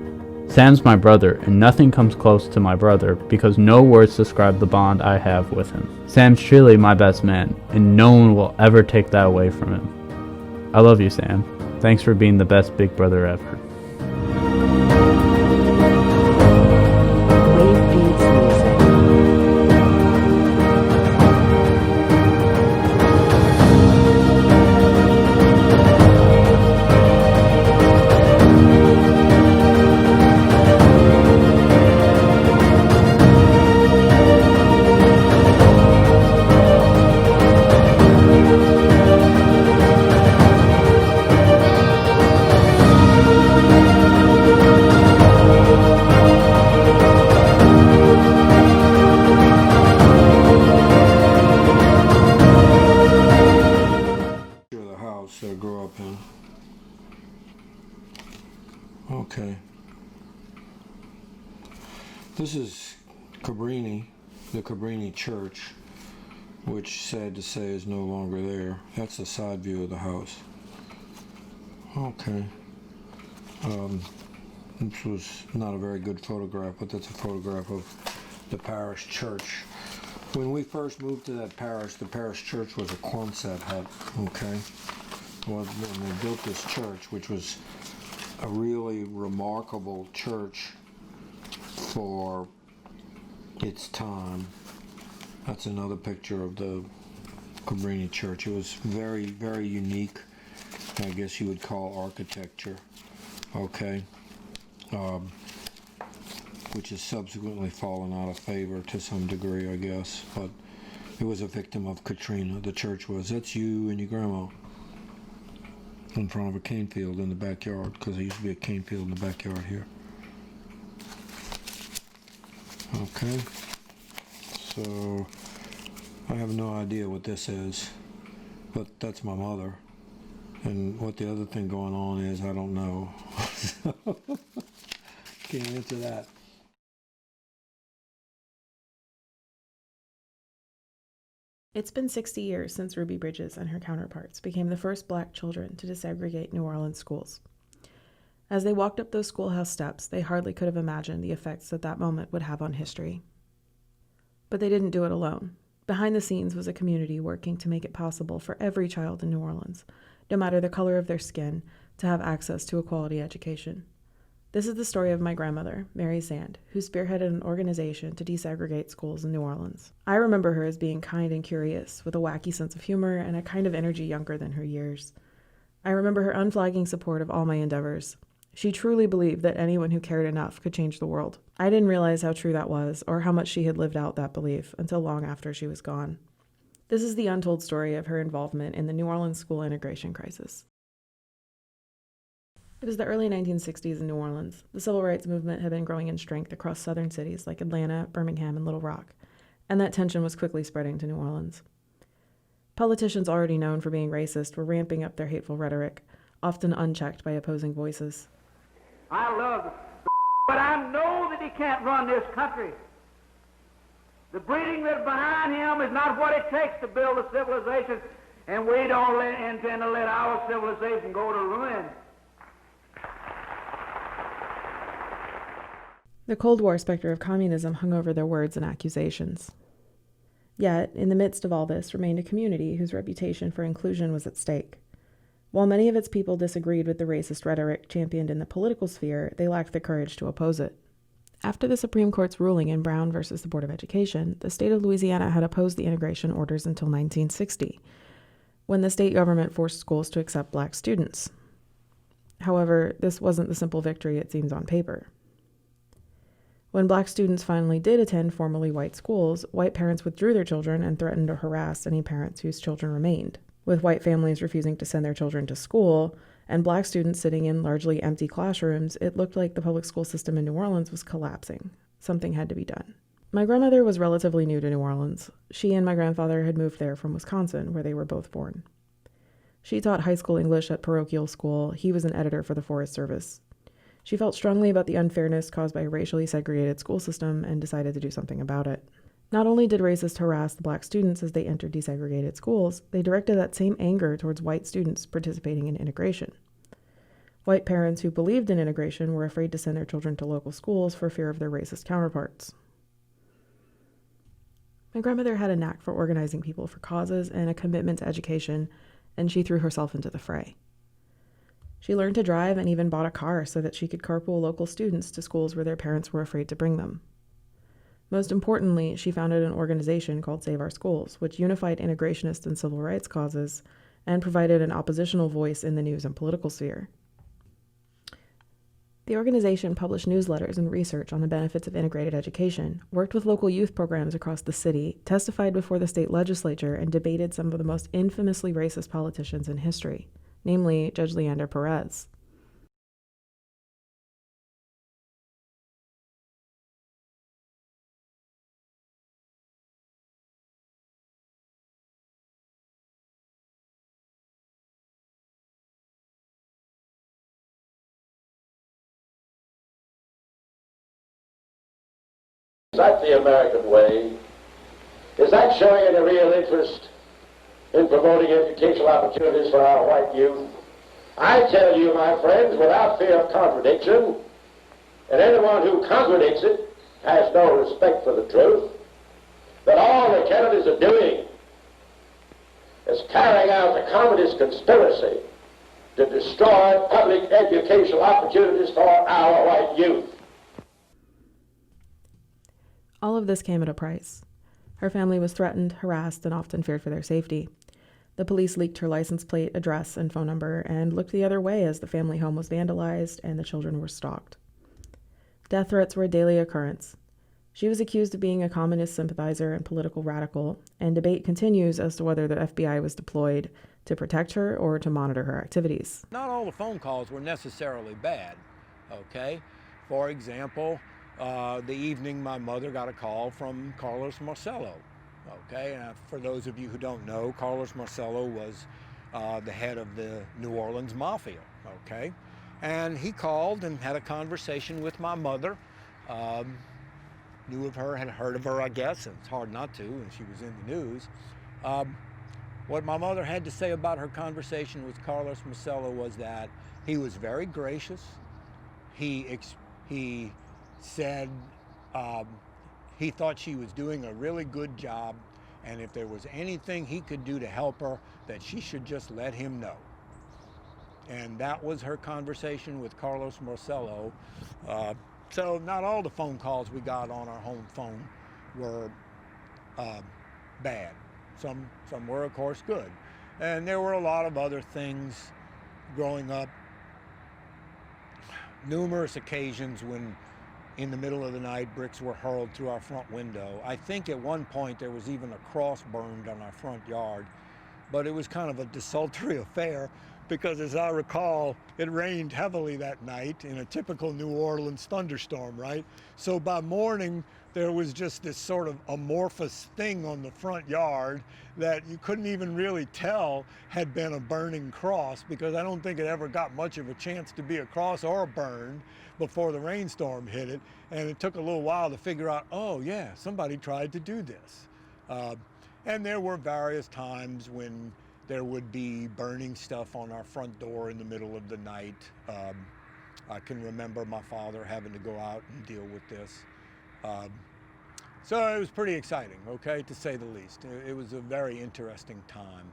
Sam's my brother, and nothing comes close to my brother because no words describe the bond I have with him. Sam's truly my best man, and no one will ever take that away from him. I love you, Sam. Thanks for being the best big brother ever. I grew up in. Okay. This is Cabrini, the Cabrini Church, which, sad to say, is no longer there. That's the side view of the house. Okay. This was not a very good photograph, but that's a photograph of the parish church. When we first moved to that parish, the parish church was a Quonset hut, okay? Well, when they built this church, which was a really remarkable church for its time. That's another picture of the Cabrini Church. It was very, very unique, I guess you would call architecture, okay? Which has subsequently fallen out of favor to some degree, I guess, but it was a victim of Katrina, the church was. That's you and your grandma in front of a cane field in the backyard, because there used to be a cane field in the backyard here. Okay, so I have no idea what this is, but that's my mother, and what the other thing going on is, I don't know. Can't answer that. It's been 60 years since Ruby Bridges and her counterparts became the first black children to desegregate New Orleans schools. As they walked up those schoolhouse steps, they hardly could have imagined the effects that that moment would have on history. But they didn't do it alone. Behind the scenes was a community working to make it possible for every child in New Orleans, no matter the color of their skin, to have access to a quality education. This is the story of my grandmother, Mary Sand, who spearheaded an organization to desegregate schools in New Orleans. I remember her as being kind and curious, with a wacky sense of humor and a kind of energy younger than her years. I remember her unflagging support of all my endeavors. She truly believed that anyone who cared enough could change the world. I didn't realize how true that was, or how much she had lived out that belief, until long after she was gone. This is the untold story of her involvement in the New Orleans school integration crisis. It was the early 1960s in New Orleans. The civil rights movement had been growing in strength across southern cities like Atlanta, Birmingham, and Little Rock, and that tension was quickly spreading to New Orleans. Politicians already known for being racist were ramping up their hateful rhetoric, often unchecked by opposing voices. I love the but I know that he can't run this country. The breeding that's behind him is not what it takes to build a civilization, and we don't intend to let our civilization go to ruin. The Cold War specter of communism hung over their words and accusations. Yet, in the midst of all this, remained a community whose reputation for inclusion was at stake. While many of its people disagreed with the racist rhetoric championed in the political sphere, they lacked the courage to oppose it. After the Supreme Court's ruling in Brown versus the Board of Education, the state of Louisiana had opposed the integration orders until 1960, when the state government forced schools to accept black students. However, this wasn't the simple victory it seems on paper. When black students finally did attend formerly white schools, white parents withdrew their children and threatened to harass any parents whose children remained. With white families refusing to send their children to school, and black students sitting in largely empty classrooms, it looked like the public school system in New Orleans was collapsing. Something had to be done. My grandmother was relatively new to New Orleans. She and my grandfather had moved there from Wisconsin, where they were both born. She taught high school English at parochial school. He was an editor for the Forest Service. She felt strongly about the unfairness caused by a racially segregated school system and decided to do something about it. Not only did racists harass the black students as they entered desegregated schools, they directed that same anger towards white students participating in integration. White parents who believed in integration were afraid to send their children to local schools for fear of their racist counterparts. My grandmother had a knack for organizing people for causes and a commitment to education, and she threw herself into the fray. She learned to drive and even bought a car so that she could carpool local students to schools where their parents were afraid to bring them. Most importantly, she founded an organization called Save Our Schools, which unified integrationist and civil rights causes and provided an oppositional voice in the news and political sphere. The organization published newsletters and research on the benefits of integrated education, worked with local youth programs across the city, testified before the state legislature, and debated some of the most infamously racist politicians in history, namely Judge Leander Perez. Is that the American way? Is that showing any real interest in promoting educational opportunities for our white youth? I tell you, my friends, without fear of contradiction, and anyone who contradicts it has no respect for the truth, that all the Kennedys are doing is carrying out the communist conspiracy to destroy public educational opportunities for our white youth. All of this came at a price. Her family was threatened, harassed, and often feared for their safety. The police leaked her license plate, address, and phone number, and looked the other way as the family home was vandalized and the children were stalked. Death threats were a daily occurrence. She was accused of being a communist sympathizer and political radical, and debate continues as to whether the FBI was deployed to protect her or to monitor her activities. Not all the phone calls were necessarily bad, okay? For example, the evening my mother got a call from Carlos Marcello, okay? For those of you who don't know, Carlos Marcello was the head of the New Orleans Mafia, okay? And he called and had a conversation with my mother. Knew of her, had heard of her, I guess, and it's hard not to, and she was in the news. What my mother had to say about her conversation with Carlos Marcello was that he was very gracious. He said he thought she was doing a really good job, and if there was anything he could do to help her, that she should just let him know. And that was her conversation with Carlos Marcello. So not all the phone calls we got on our home phone were bad. Some were, of course, good. And there were a lot of other things growing up. Numerous occasions when in the middle of the night bricks were hurled through our front window. I think at one point there was even a cross burned on our front yard, but it was kind of a desultory affair because as I recall, it rained heavily that night in a typical New Orleans thunderstorm, right? So by morning, there was just this sort of amorphous thing on the front yard that you couldn't even really tell had been a burning cross, because I don't think it ever got much of a chance to be a cross or a burn before the rainstorm hit it. And it took a little while to figure out, oh yeah, somebody tried to do this. And there were various times when there would be burning stuff on our front door in the middle of the night. I can remember my father having to go out and deal with this. So it was pretty exciting, okay, to say the least. It was a very interesting time.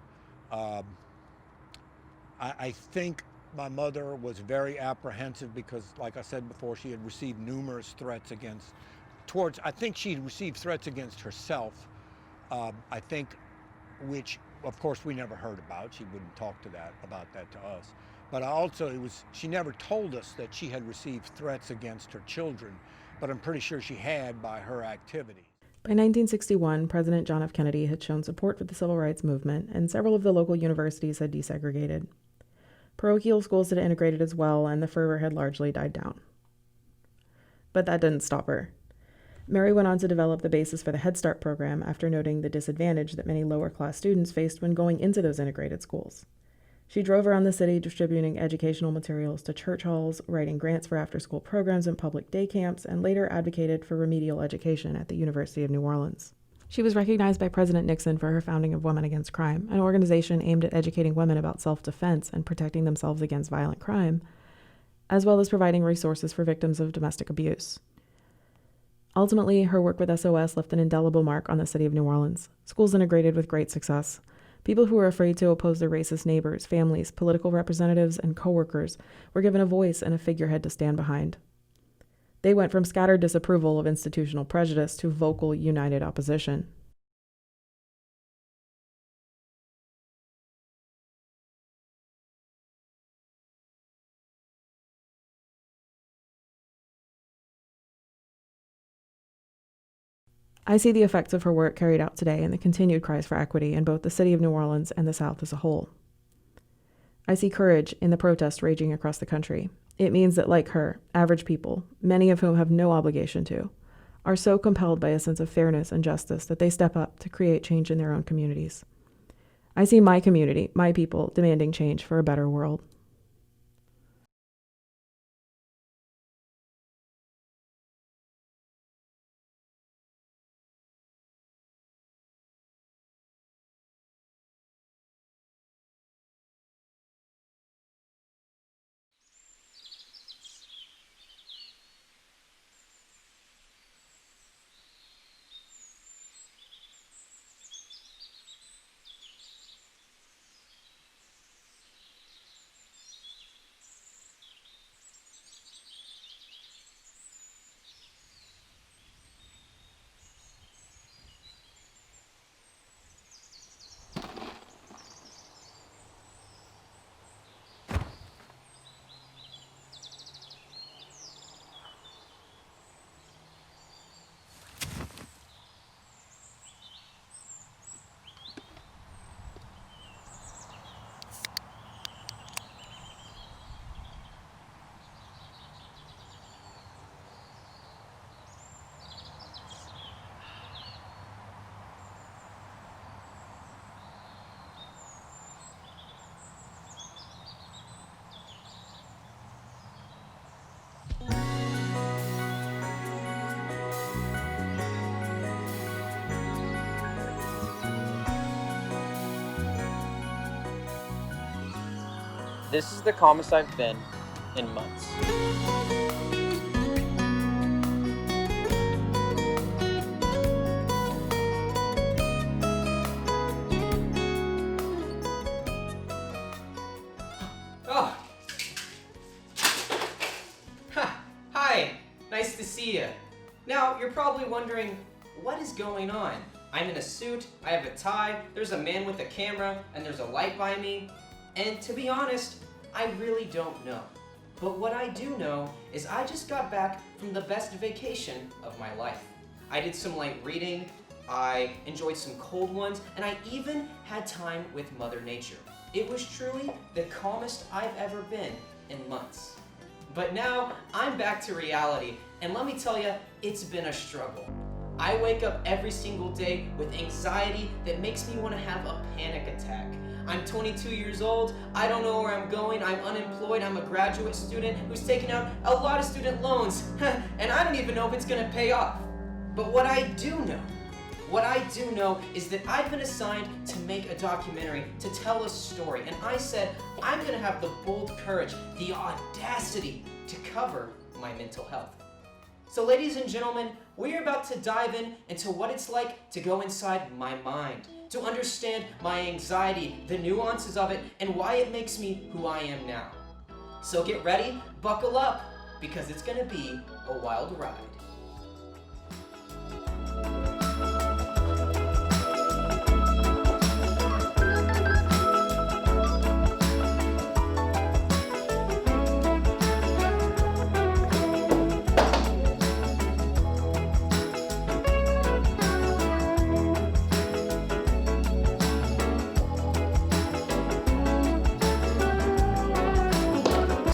I think my mother was very apprehensive because, like I said before, she had received numerous threats I think she had received threats against herself, I think, which of course we never heard about. She wouldn't talk about that to us. But also she never told us that she had received threats against her children, but I'm pretty sure she had by her activity. By 1961, President John F. Kennedy had shown support for the civil rights movement, and several of the local universities had desegregated. Parochial schools had integrated as well, and the fervor had largely died down. But that didn't stop her. Mary went on to develop the basis for the Head Start program after noting the disadvantage that many lower-class students faced when going into those integrated schools. She drove around the city distributing educational materials to church halls, writing grants for after-school programs and public day camps, and later advocated for remedial education at the University of New Orleans. She was recognized by President Nixon for her founding of Women Against Crime, an organization aimed at educating women about self-defense and protecting themselves against violent crime, as well as providing resources for victims of domestic abuse. Ultimately, her work with SOS left an indelible mark on the city of New Orleans. Schools integrated with great success. People who were afraid to oppose their racist neighbors, families, political representatives, and coworkers were given a voice and a figurehead to stand behind. They went from scattered disapproval of institutional prejudice to vocal, united opposition. I see the effects of her work carried out today in the continued cries for equity in both the city of New Orleans and the South as a whole. I see courage in the protests raging across the country. It means that, like her, average people, many of whom have no obligation to, are so compelled by a sense of fairness and justice that they step up to create change in their own communities. I see my community, my people, demanding change for a better world. This is the calmest I've been in months. Oh. Hi, nice to see you. Now, you're probably wondering, what is going on? I'm in a suit, I have a tie, there's a man with a camera, and there's a light by me. And to be honest, I really don't know. But what I do know is I just got back from the best vacation of my life. I did some light reading, I enjoyed some cold ones, and I even had time with Mother Nature. It was truly the calmest I've ever been in months. But now I'm back to reality, and let me tell you, it's been a struggle. I wake up every single day with anxiety that makes me want to have a panic attack. I'm 22 years old, I don't know where I'm going, I'm unemployed, I'm a graduate student who's taking out a lot of student loans, and I don't even know if it's gonna pay off. But what I do know is that I've been assigned to make a documentary, to tell a story, and I said I'm gonna have the bold courage, the audacity to cover my mental health. So ladies and gentlemen, we're about to dive into what it's like to go inside my mind, to understand my anxiety, the nuances of it, and why it makes me who I am now. So get ready, buckle up, because it's gonna be a wild ride.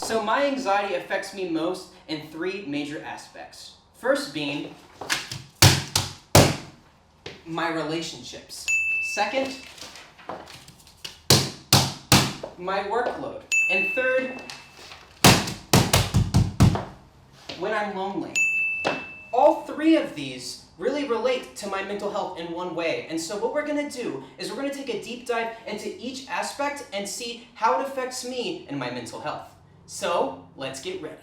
So my anxiety affects me most in three major aspects. First being my relationships. Second, my workload. And third, when I'm lonely. All three of these really relate to my mental health in one way. And so what we're gonna do is we're gonna take a deep dive into each aspect and see how it affects me and my mental health. So, let's get ready.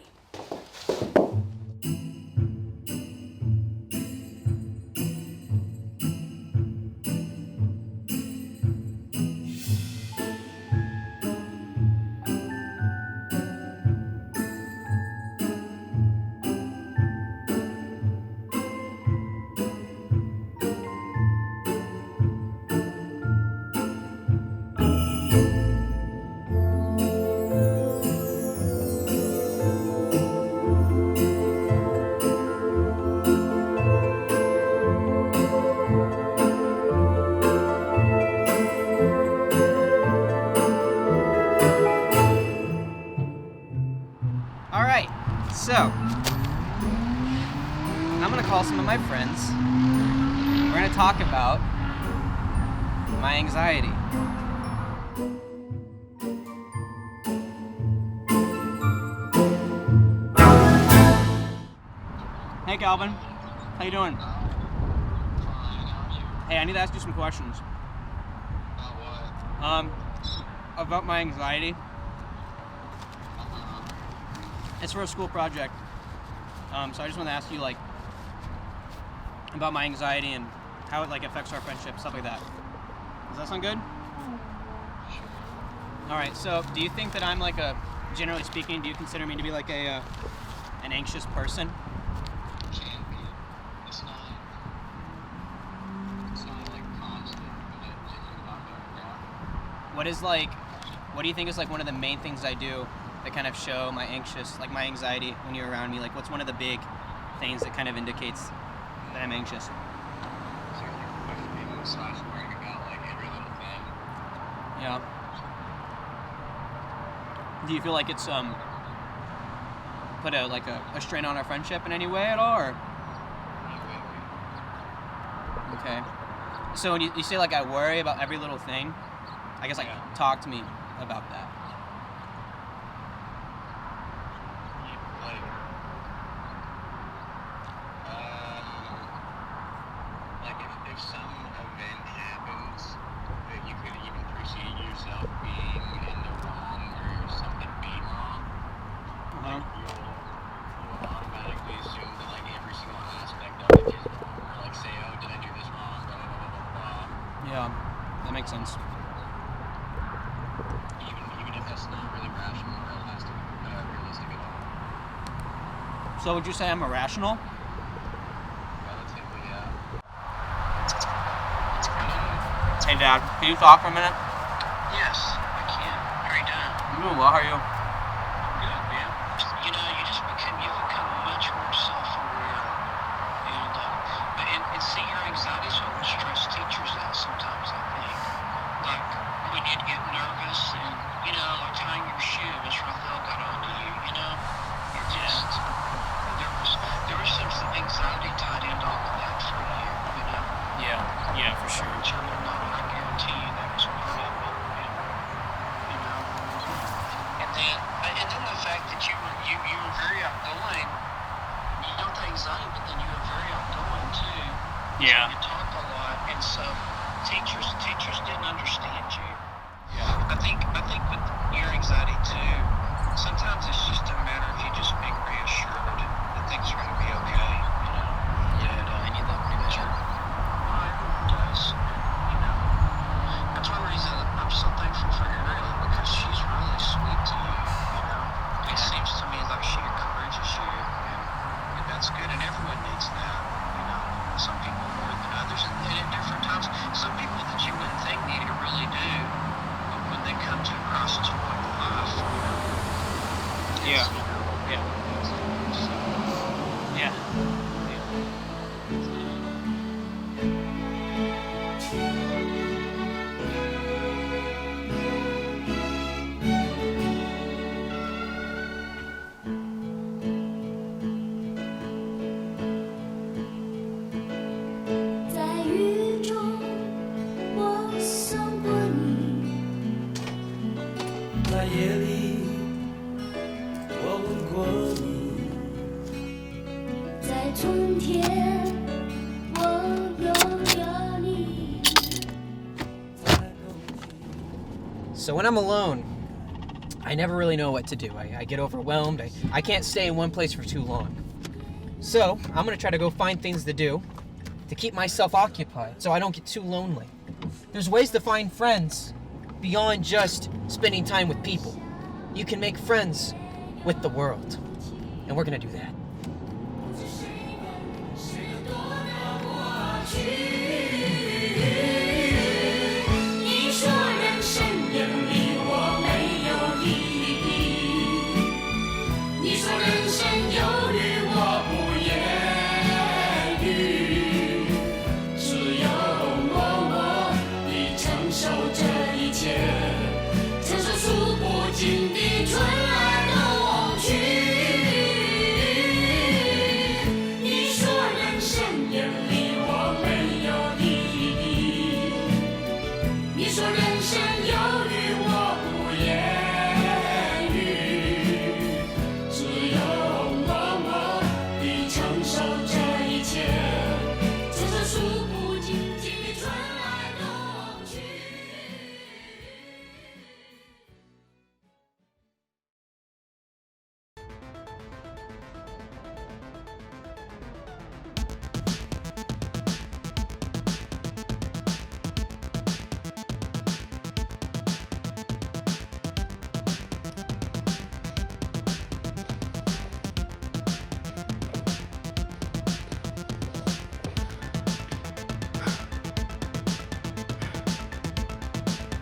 Alright, so I'm gonna call some of my friends. We're gonna talk about my anxiety. Hey Calvin, how you doing? Hey, I need to ask you some questions. About my anxiety. It's for a school project. So I just want to ask you about my anxiety and how it affects our friendship, stuff like that. Does that sound good? All right. So do you think that I'm generally speaking, do you consider me to be an anxious person? It's not constant, but What do you think is one of the main things I do that kind of show my my anxiety when you're around me? What's one of the big things that kind of indicates that I'm anxious? Yeah. Do you feel like it's put a strain on our friendship in any way at all, or? Okay. So when you say I worry about every little thing, I guess talk to me about that. If some event happens that you could even perceive yourself being in the wrong or something being wrong, you'll automatically assume that every single aspect of it is wrong, or say, oh, did I do this wrong, blah, blah, blah, blah, blah. Yeah, that makes sense. Even if that's not really rational or realistic at all. So would you say I'm irrational? Relatively, yeah. Hey Dad, can you talk for a minute? Yes, I can. How are you doing? I'm doing well, how are you? Good, man. You become much more self-aware, and see, your anxiety is what will stress teachers out sometimes, I think. When you get nervous Yeah. You talk a lot, and so teachers didn't understand you. I think with your anxiety too, sometimes it's just a matter of you just being reassured that things are going to be okay. You know. Yeah, I need that reassurance. Everyone does. You know. That's one reason I'm so thankful for Ariel, because she's really sweet to you. You know. It seems to me like she encourages you, and that's good. And everyone needs that. You know. Some people more than others, and at different times. Some people that you wouldn't think need it really do. When they come to a crisis point in life, you know. Yeah. Yeah. Yeah. So when I'm alone, I never really know what to do. I get overwhelmed. I can't stay in one place for too long. So I'm gonna try to go find things to do to keep myself occupied so I don't get too lonely. There's ways to find friends beyond just spending time with people. You can make friends with the world. And we're gonna do that.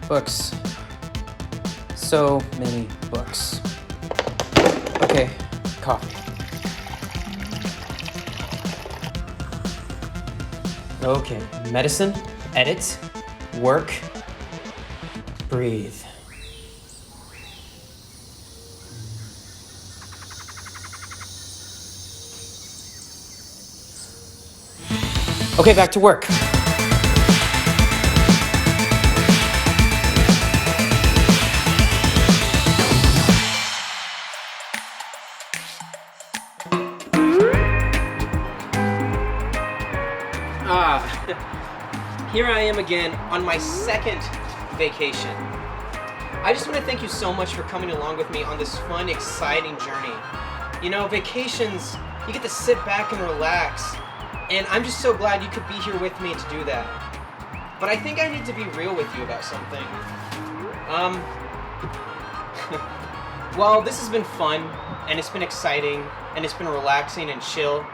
Books. So many books. Okay, coffee. Okay, medicine, edit, work, breathe. Okay, back to work. Here I am again on my second vacation. I just want to thank you so much for coming along with me on this fun, exciting journey. You know, vacations, you get to sit back and relax, and I'm just so glad you could be here with me to do that. But I think I need to be real with you about something. Well, this has been fun, and it's been exciting, and it's been relaxing and chill.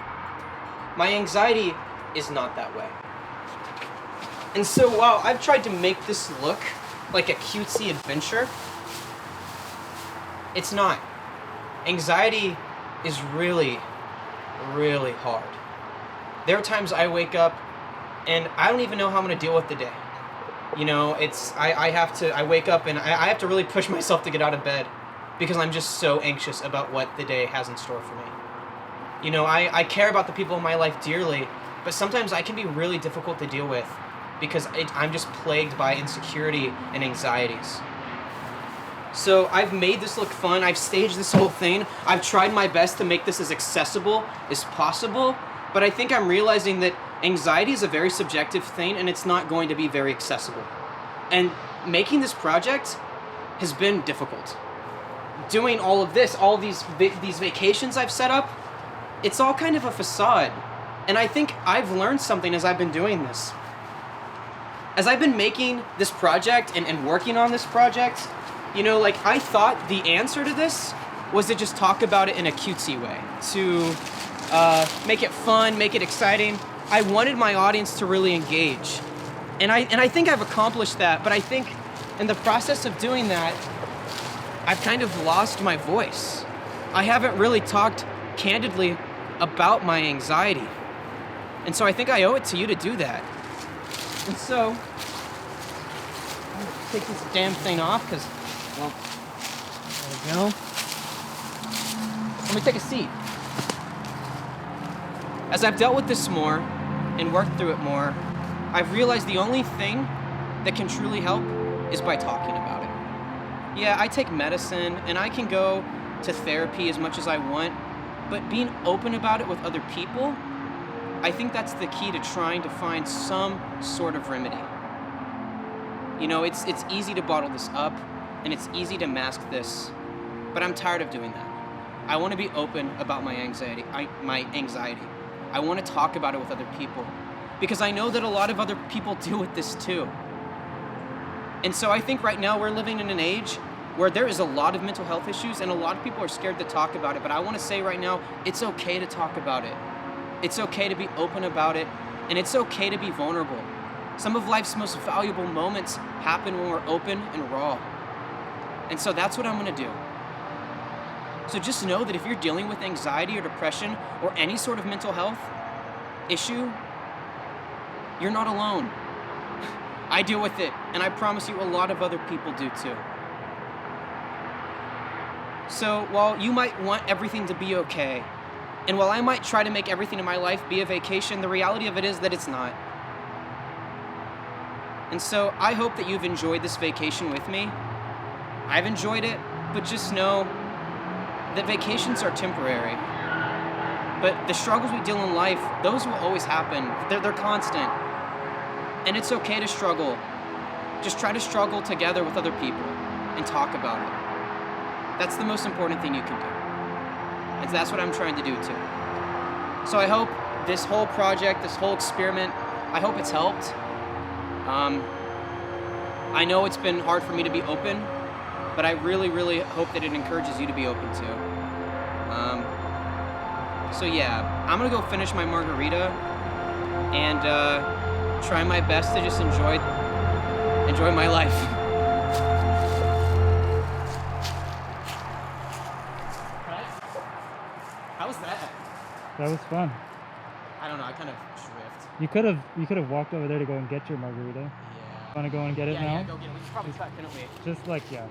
My anxiety is not that way. And so while I've tried to make this look like a cutesy adventure, it's not. Anxiety is really, really hard. There are times I wake up and I don't even know how I'm gonna deal with the day. You know, I wake up and I have to really push myself to get out of bed because I'm just so anxious about what the day has in store for me. You know, I care about the people in my life dearly, but sometimes I can be really difficult to deal with because I'm just plagued by insecurity and anxieties. So I've made this look fun, I've staged this whole thing, I've tried my best to make this as accessible as possible, but I think I'm realizing that Anxiety is a very subjective thing, and it's not going to be very accessible. And making this project has been difficult. Doing all of this, all of these vacations I've set up, it's all kind of a facade. And I think I've learned something as I've been doing this. As I've been making this project and working on this project, you know, like, I thought the answer to this was to just talk about it in a cutesy way, to make it fun, make it exciting. I wanted my audience to really engage. And I think I've accomplished that, but I think in the process of doing that, I've kind of lost my voice. I haven't really talked candidly about my anxiety. And so I think I owe it to you to do that. And so, I'll take this damn thing off, because, well, there we go. Let me take a seat. As I've dealt with this more and worked through it more, I've realized the only thing that can truly help is by talking about it. Yeah, I take medicine and I can go to therapy as much as I want, but being open about it with other people, I think that's the key to trying to find some sort of remedy. You know, it's easy to bottle this up and it's easy to mask this, but I'm tired of doing that. I want to be open about my anxiety. I want to talk about it with other people, because I know that a lot of other people deal with this too. And so I think right now we're living in an age where there is a lot of mental health issues and a lot of people are scared to talk about it. But I want to say right now, it's okay to talk about it. It's okay to be open about it, and it's okay to be vulnerable. Some of life's most valuable moments happen when we're open and raw. And so that's what I'm going to do. So just know that if you're dealing with anxiety or depression or any sort of mental health issue, you're not alone. I deal with it, and I promise you a lot of other people do too. So while you might want everything to be okay, and while I might try to make everything in my life be a vacation, the reality of it is that it's not. And so I hope that you've enjoyed this vacation with me. I've enjoyed it, but just know that vacations are temporary. But the struggles we deal in life, those will always happen. They're constant. And it's okay to struggle. Just try to struggle together with other people and talk about it. That's the most important thing you can do. And that's what I'm trying to do too. So I hope this whole project, this whole experiment, I hope it's helped. I know it's been hard for me to be open, but I really, really hope that it encourages you to be open too. So yeah, I'm gonna go finish my margarita and try my best to just enjoy my life. How was that? That was fun. I don't know, I kind of drift. You could have walked over there to go and get your margarita. Yeah. Want to go and get it now? Yeah, go get it. We should probably cut, couldn't we? Just like, yeah.